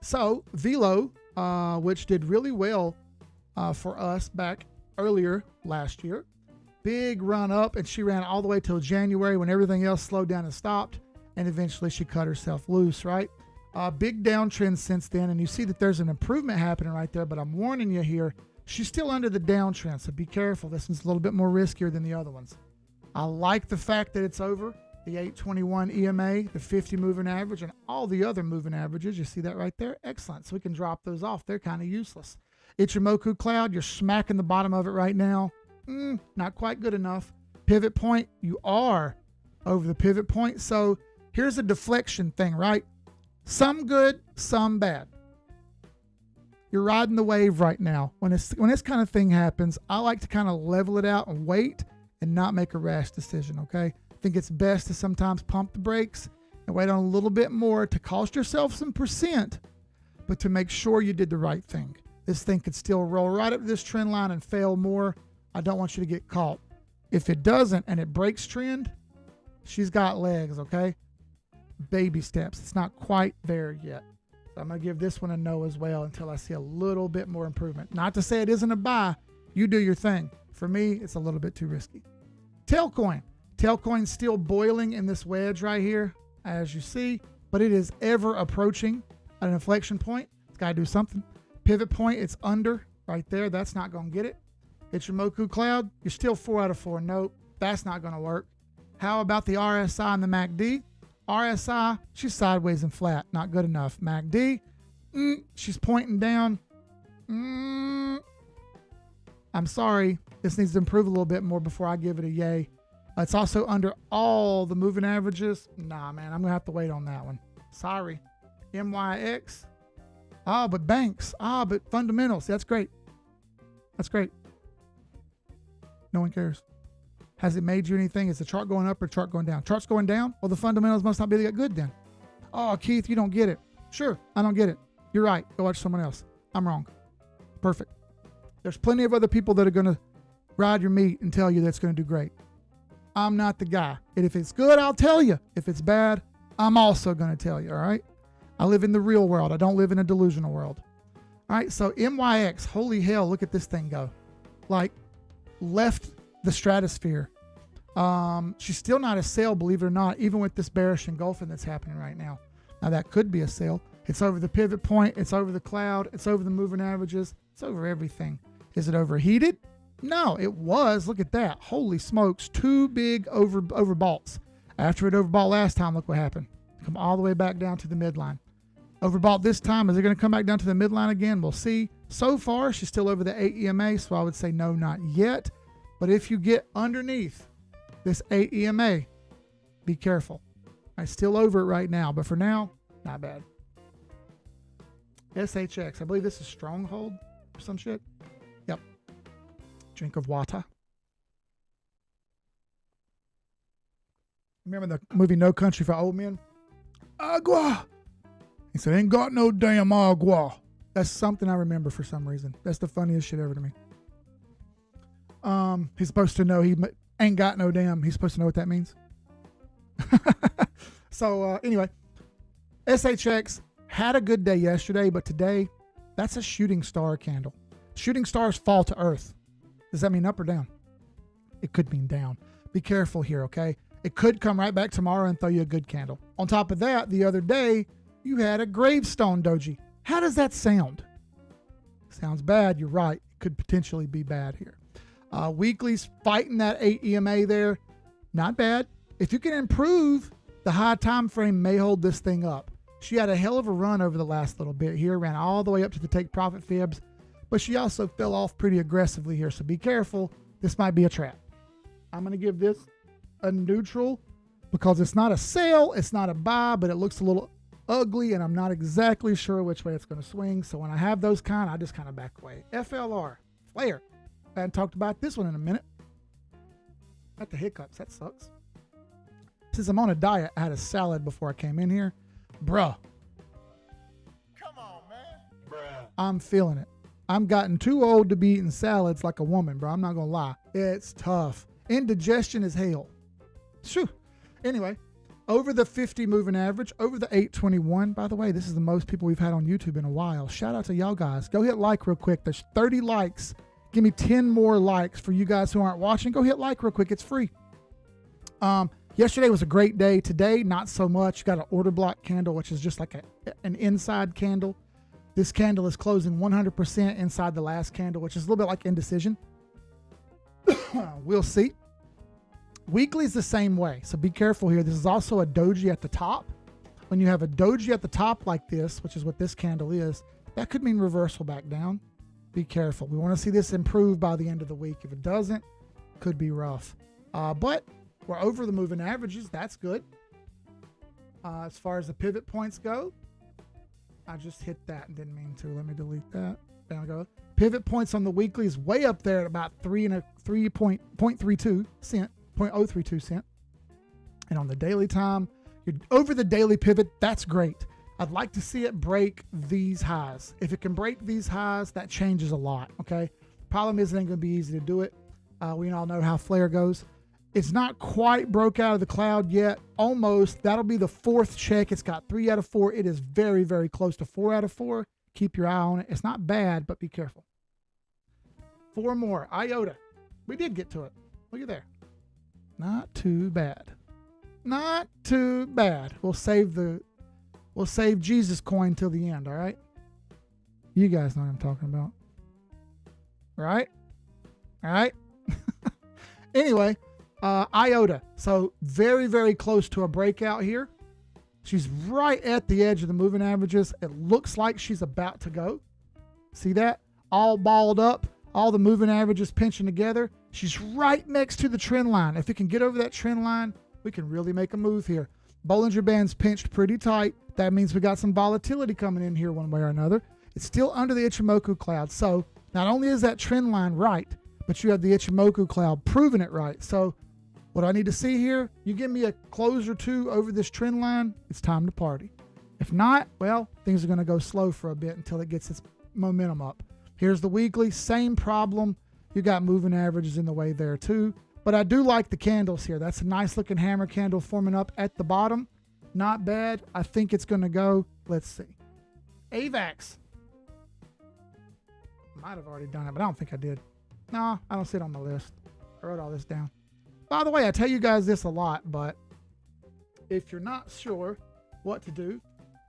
So Velo, which did really well for us back earlier last year. Big run up, and she ran all the way till January when everything else slowed down and stopped, and eventually she cut herself loose, right? Big downtrend since then, and you see that there's an improvement happening right there, but I'm warning you here, she's still under the downtrend, so be careful. This one's a little bit more riskier than the other ones. I like the fact that it's over the 821 EMA, the 50 moving average, and all the other moving averages. You see that right there? Excellent. So we can drop those off. They're kind of useless. Ichimoku cloud, you're smacking the bottom of it right now. Not quite good enough. Pivot point, you are over the pivot point. So here's a deflection thing, right? Some good, some bad. You're riding the wave right now. When this kind of thing happens, I like to kind of level it out and wait and not make a rash decision, okay? I think it's best to sometimes pump the brakes and wait on a little bit more to cost yourself some percent, but to make sure you did the right thing. This thing could still roll right up to this trend line and fail more. I don't want you to get caught. If it doesn't and it breaks trend, she's got legs, okay? Baby steps. It's not quite there yet. So I'm going to give this one a no as well until I see a little bit more improvement. Not to say it isn't a buy. You do your thing. For me, it's a little bit too risky. Tailcoin. Tailcoin's still boiling in this wedge right here, as you see, but it is ever approaching an inflection point. It's got to do something. Pivot point, it's under right there. That's not going to get it. Ichimoku cloud, you're still 4 out of 4. Nope, that's not going to work. How about the RSI and the MACD? RSI, she's sideways and flat. Not good enough. MACD, she's pointing down. I'm sorry. This needs to improve a little bit more before I give it a yay. It's also under all the moving averages. Nah, man, I'm going to have to wait on that one. Sorry. MYX. But banks. But fundamentals. That's great. That's great. No one cares. Has it made you anything? Is the chart going up or chart going down? Chart's going down? Well, the fundamentals must not be that good then. Oh, Keith, you don't get it. Sure, I don't get it. You're right. Go watch someone else. I'm wrong. Perfect. There's plenty of other people that are going to ride your meat and tell you that's going to do great. I'm not the guy. And if it's good, I'll tell you. If it's bad, I'm also going to tell you, all right? I live in the real world. I don't live in a delusional world. All right, so MYX, holy hell, look at this thing go. Like, left the stratosphere. She's still not a sale, believe it or not, even with this bearish engulfing that's happening right now. Now that could be a sale. It's over the pivot point. It's over the cloud. It's over the moving averages. It's over everything. Is it overheated? No, it was. Look at that. Holy smokes. 2 big overboughts. After it overbought last time, look what happened. Come all the way back down to the midline. Overbought this time. Is it going to come back down to the midline again? We'll see. So far, she's still over the 8 EMA, so I would say no, not yet. But if you get underneath this 8 EMA, be careful. I'm still over it right now, but for now, not bad. SHX, I believe this is Stronghold or some shit. Yep. Drink of water. Remember the movie No Country for Old Men? Agua. He said, ain't got no damn agua. That's something I remember for some reason. That's the funniest shit ever to me. He's supposed to know he ain't got no damn. He's supposed to know what that means. So anyway, SHX had a good day yesterday, but today that's a shooting star candle. Shooting stars fall to earth. Does that mean up or down? It could mean down. Be careful here, okay? It could come right back tomorrow and throw you a good candle. On top of that, the other day, you had a gravestone doji. How does that sound? Sounds bad. You're right. It could potentially be bad here. Weekly's fighting that 8 EMA there. Not bad. If you can improve, the high time frame may hold this thing up. She had a hell of a run over the last little bit here. Ran all the way up to the take profit fibs. But she also fell off pretty aggressively here. So be careful. This might be a trap. I'm going to give this a neutral because it's not a sale. It's not a buy, but it looks a little ugly, and I'm not exactly sure which way it's going to swing. So when I have those I just kind of back away. FLR, Flare. I hadn't talked about this one in a minute. Got the hiccups. That sucks. Since I'm on a diet, I had a salad before I came in here. Bruh. Come on, man. Bruh. I'm feeling it. I'm gotten too old to be eating salads like a woman, bro. I'm not going to lie. It's tough. Indigestion is hell. Shoo. Anyway, over the 50 moving average, over the 821. By the way, this is the most people we've had on YouTube in a while. Shout out to y'all guys. Go hit like real quick. There's 30 likes. Give me 10 more likes for you guys who aren't watching. Go hit like real quick. It's free. Yesterday was a great day. Today, not so much. Got an order block candle, which is just like an inside candle. This candle is closing 100% inside the last candle, which is a little bit like indecision. We'll see. Weekly is the same way, so be careful here. This is also a doji at the top. When you have a doji at the top like this, which is what this candle is, that could mean reversal back down. Be careful. We want to see this improve by the end of the week. If it doesn't, could be rough. But we're over the moving averages. That's good. As far as the pivot points go, I just hit that and didn't mean to. Let me delete that. There we go. Pivot points on the weekly is way up there at about 0.32 cent. And on the daily time, you're over the daily pivot. That's great. I'd like to see it break these highs. If it can break these highs, that changes a lot, okay? Problem is it ain't going to be easy to do it. We all know how Flare goes. It's not quite broke out of the cloud yet. Almost. That'll be the fourth check. It's got 3 out of 4. It is very, very close to 4 out of 4. Keep your eye on it. It's not bad, but be careful. 4 more. IOTA. We did get to it. Look at there. Not too bad. Not too bad. We'll save Jesus coin till the end, all right? You guys know what I'm talking about. Right? All right? Anyway, IOTA. So very, very close to a breakout here. She's right at the edge of the moving averages. It looks like she's about to go. See that? All balled up. All the moving averages pinching together. She's right next to the trend line. If it can get over that trend line, we can really make a move here. Bollinger Band's pinched pretty tight. That means we got some volatility coming in here one way or another. It's still under the Ichimoku cloud. So not only is that trend line right, but you have the Ichimoku cloud proving it right. So what I need to see here, you give me a close or two over this trend line, it's time to party. If not, well, things are going to go slow for a bit until it gets its momentum up. Here's the weekly, same problem. You got moving averages in the way there too. But I do like the candles here. That's a nice looking hammer candle forming up at the bottom. Not bad. I think it's going to go. Let's see. AVAX. Might have already done it, but I don't think I did. No, I don't see it on the list. I wrote all this down. By the way, I tell you guys this a lot, but if you're not sure what to do,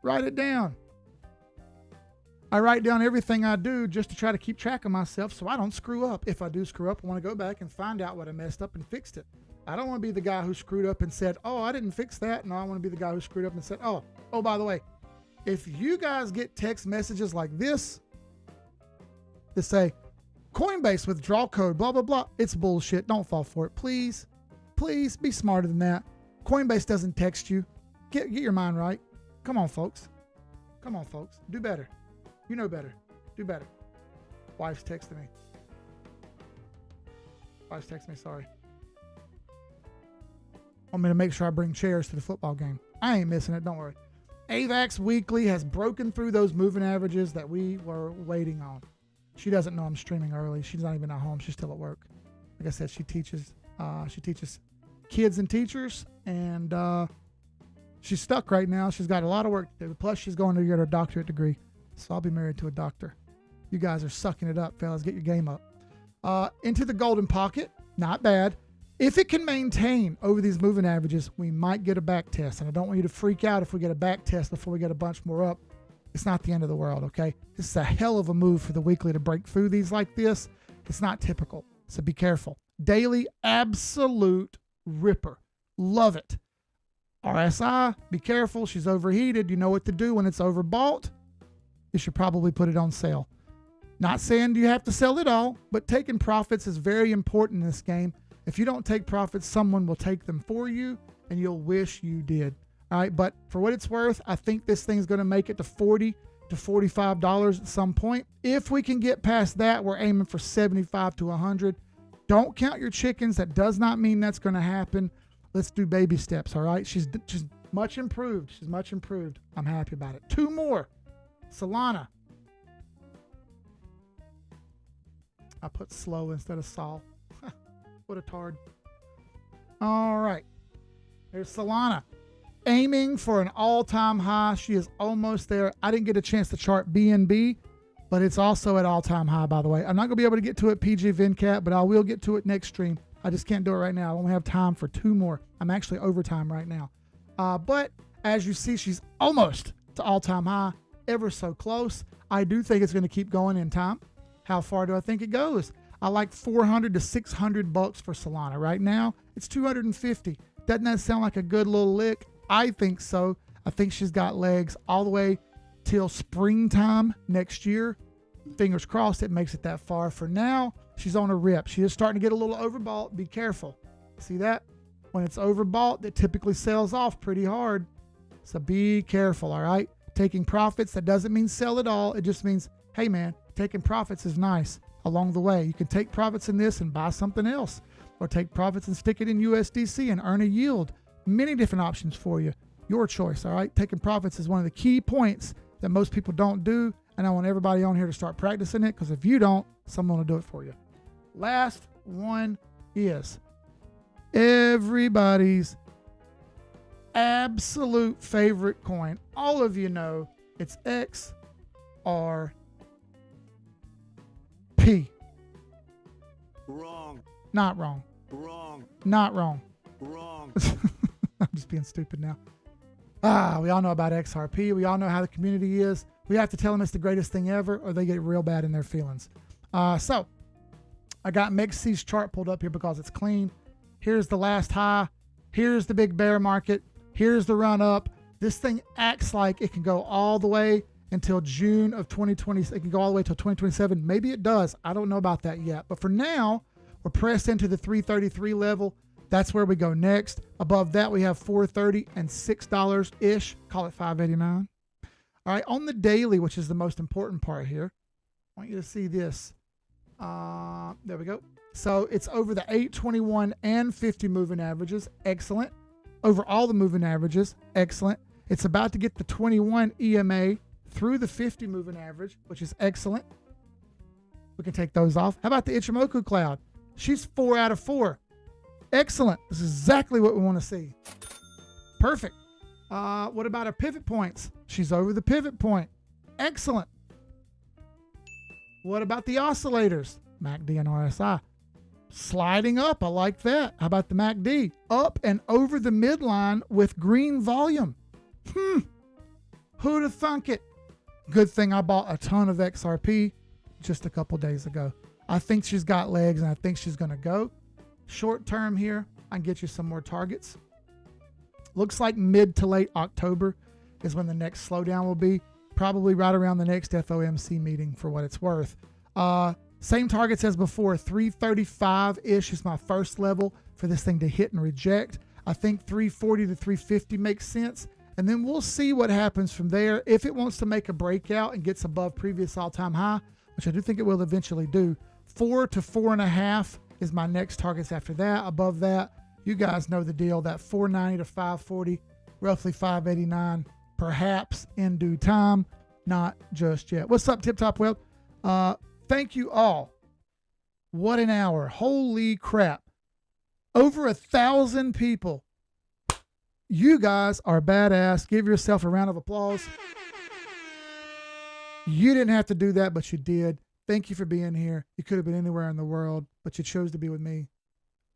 write it down. I write down everything I do just to try to keep track of myself so I don't screw up. If I do screw up, I want to go back and find out what I messed up and fixed it. I don't want to be the guy who screwed up and said, oh, I didn't fix that. No, I want to be the guy who screwed up and said, oh, by the way, if you guys get text messages like this that say, Coinbase withdrawal code, blah, blah, blah, it's bullshit. Don't fall for it. Please, please be smarter than that. Coinbase doesn't text you. Get your mind right. Come on, folks. Come on, folks. Do better. You know better. Do better. Wife's texting me. Wife's texting me, sorry. Want me to make sure I bring chairs to the football game. I ain't missing it, don't worry. AVAX Weekly has broken through those moving averages that we were waiting on. She doesn't know I'm streaming early. She's not even at home. She's still at work. Like I said, she teaches kids and teachers, and she's stuck right now. She's got a lot of work to do. Plus, she's going to get her doctorate degree. So I'll be married to a doctor. You guys are sucking it up, fellas. Get your game up. Into the golden pocket. Not bad. If it can maintain over these moving averages, we might get a back test. And I don't want you to freak out if we get a back test before we get a bunch more up. It's not the end of the world, okay? This is a hell of a move for the weekly to break through these like this. It's not typical, so be careful. Daily, absolute ripper. Love it. RSI, be careful. She's overheated. You know what to do when it's overbought. You should probably put it on sale. Not saying you have to sell it all, but taking profits is very important in this game. If you don't take profits, someone will take them for you, and you'll wish you did. All right, but for what it's worth, I think this thing's going to make it to $40 to $45 at some point. If we can get past that, we're aiming for 75 to 100. Don't count your chickens. That does not mean that's going to happen. Let's do baby steps, all right? She's much improved. She's much improved. I'm happy about it. 2 more. Solana. I put slow instead of Sol. What a tard. All right. There's Solana. Aiming for an all-time high. She is almost there. I didn't get a chance to chart BNB, but it's also at all-time high, by the way. I'm not going to be able to get to it PG VinCat, but I will get to it next stream. I just can't do it right now. I only have time for 2 more. I'm actually overtime right now. But as you see, she's almost to all-time high, ever so close. I do think it's going to keep going in time. How far do I think it goes? I like 400 to 600 bucks for Solana. Right now, it's 250. Doesn't that sound like a good little lick? I think so. I think she's got legs all the way till springtime next year. Fingers crossed it makes it that far. For now, she's on a rip. She is starting to get a little overbought. Be careful. See that? When it's overbought, it typically sells off pretty hard. So be careful, all right? Taking profits, that doesn't mean sell it all. It just means, hey man, taking profits is nice along the way. You can take profits in this and buy something else, or take profits and stick it in USDC and earn a yield. Many different options for you. Your choice, all right? Taking profits is one of the key points that most people don't do, and I want everybody on here to start practicing it, because if you don't, someone will do it for you. Last one is everybody's absolute favorite coin. All of you know it's XRP. Wrong. Not wrong. Wrong. Not wrong. Wrong. I'm just being stupid now. We all know about XRP. We all know how the community is. We have to tell them it's the greatest thing ever, or they get real bad in their feelings. So I got MXC's chart pulled up here because it's clean. Here's the last high. Here's the big bear market. Here's the run up. This thing acts like it can go all the way until June of 2020. It can go all the way till 2027. Maybe it does. I don't know about that yet. But for now, we're pressed into the 333 level. That's where we go next. Above that, we have 430 and $6-ish. Call it 589. All right, on the daily, which is the most important part here, I want you to see this. There we go. So it's over the 821 and 50 moving averages. Excellent. Over all the moving averages. Excellent. It's about to get the 21 EMA through the 50 moving average, which is excellent. We can take those off. How about the Ichimoku cloud? She's 4 out of 4. Excellent. This is exactly what we want to see. Perfect. What about her pivot points? She's over the pivot point. Excellent. What about the oscillators? MACD and RSI. Sliding up. I like that. How about the MACD? Up and over the midline with green volume. Who'd have thunk it? Good thing I bought a ton of XRP just a couple days ago. I think she's got legs, and I think she's going to go. Short term here, I can get you some more targets. Looks like mid to late October is when the next slowdown will be. Probably right around the next FOMC meeting for what it's worth. Same targets as before. 335-ish is my first level for this thing to hit and reject. I think 340 to 350 makes sense. And then we'll see what happens from there. If it wants to make a breakout and gets above previous all-time high, which I do think it will eventually do, 4 to 4.5 is my next targets after that. Above that, you guys know the deal. That 490 to 540, roughly 589, perhaps in due time. Not just yet. What's up, Tip Top Web? Thank you all. What an hour. Holy crap. Over 1,000 people. You guys are badass. Give yourself a round of applause. You didn't have to do that, but you did. Thank you for being here. You could have been anywhere in the world, but you chose to be with me.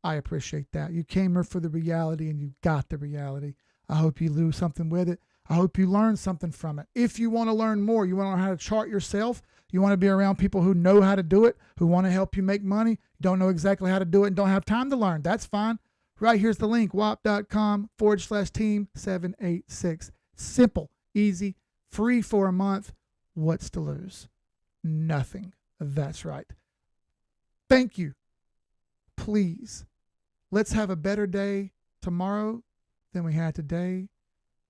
I appreciate that. You came here for the reality, and you got the reality. I hope you do something with it. I hope you learn something from it. If you want to learn more, you want to learn how to chart yourself, you want to be around people who know how to do it, who want to help you make money, don't know exactly how to do it, and don't have time to learn, that's fine. Right here's the link, wap.com/team786. Simple, easy, free for a month. What's to lose? Nothing. That's right. Thank you. Please, let's have a better day tomorrow than we had today.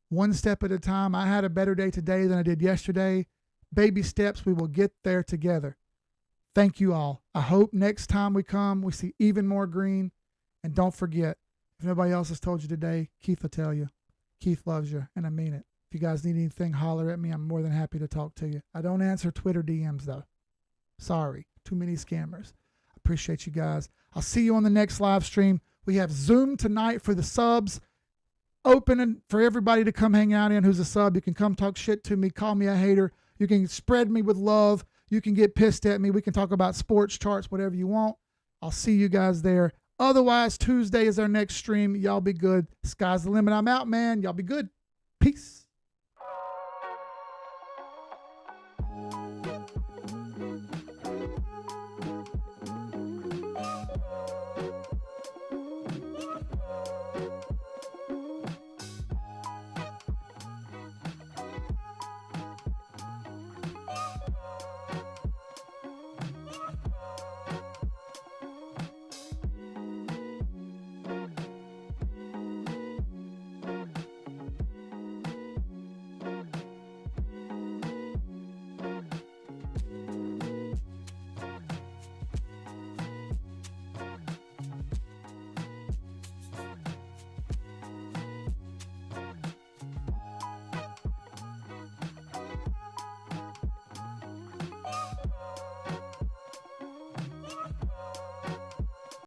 One step at a time. I had a better day today than I did yesterday. Baby steps. We will get there together. Thank you all. I hope next time we come, we see even more green. And don't forget, if nobody else has told you today, Keith will tell you. Keith loves you, and I mean it. If you guys need anything, holler at me. I'm more than happy to talk to you. I don't answer Twitter DMs, though. Sorry. Too many scammers. I appreciate you guys. I'll see you on the next live stream. We have Zoom tonight for the subs. Open for everybody to come hang out in who's a sub. You can come talk shit to me. Call me a hater. You can spread me with love. You can get pissed at me. We can talk about sports charts, whatever you want. I'll see you guys there. Otherwise, Tuesday is our next stream. Y'all be good. Sky's the limit. I'm out, man. Y'all be good. Peace.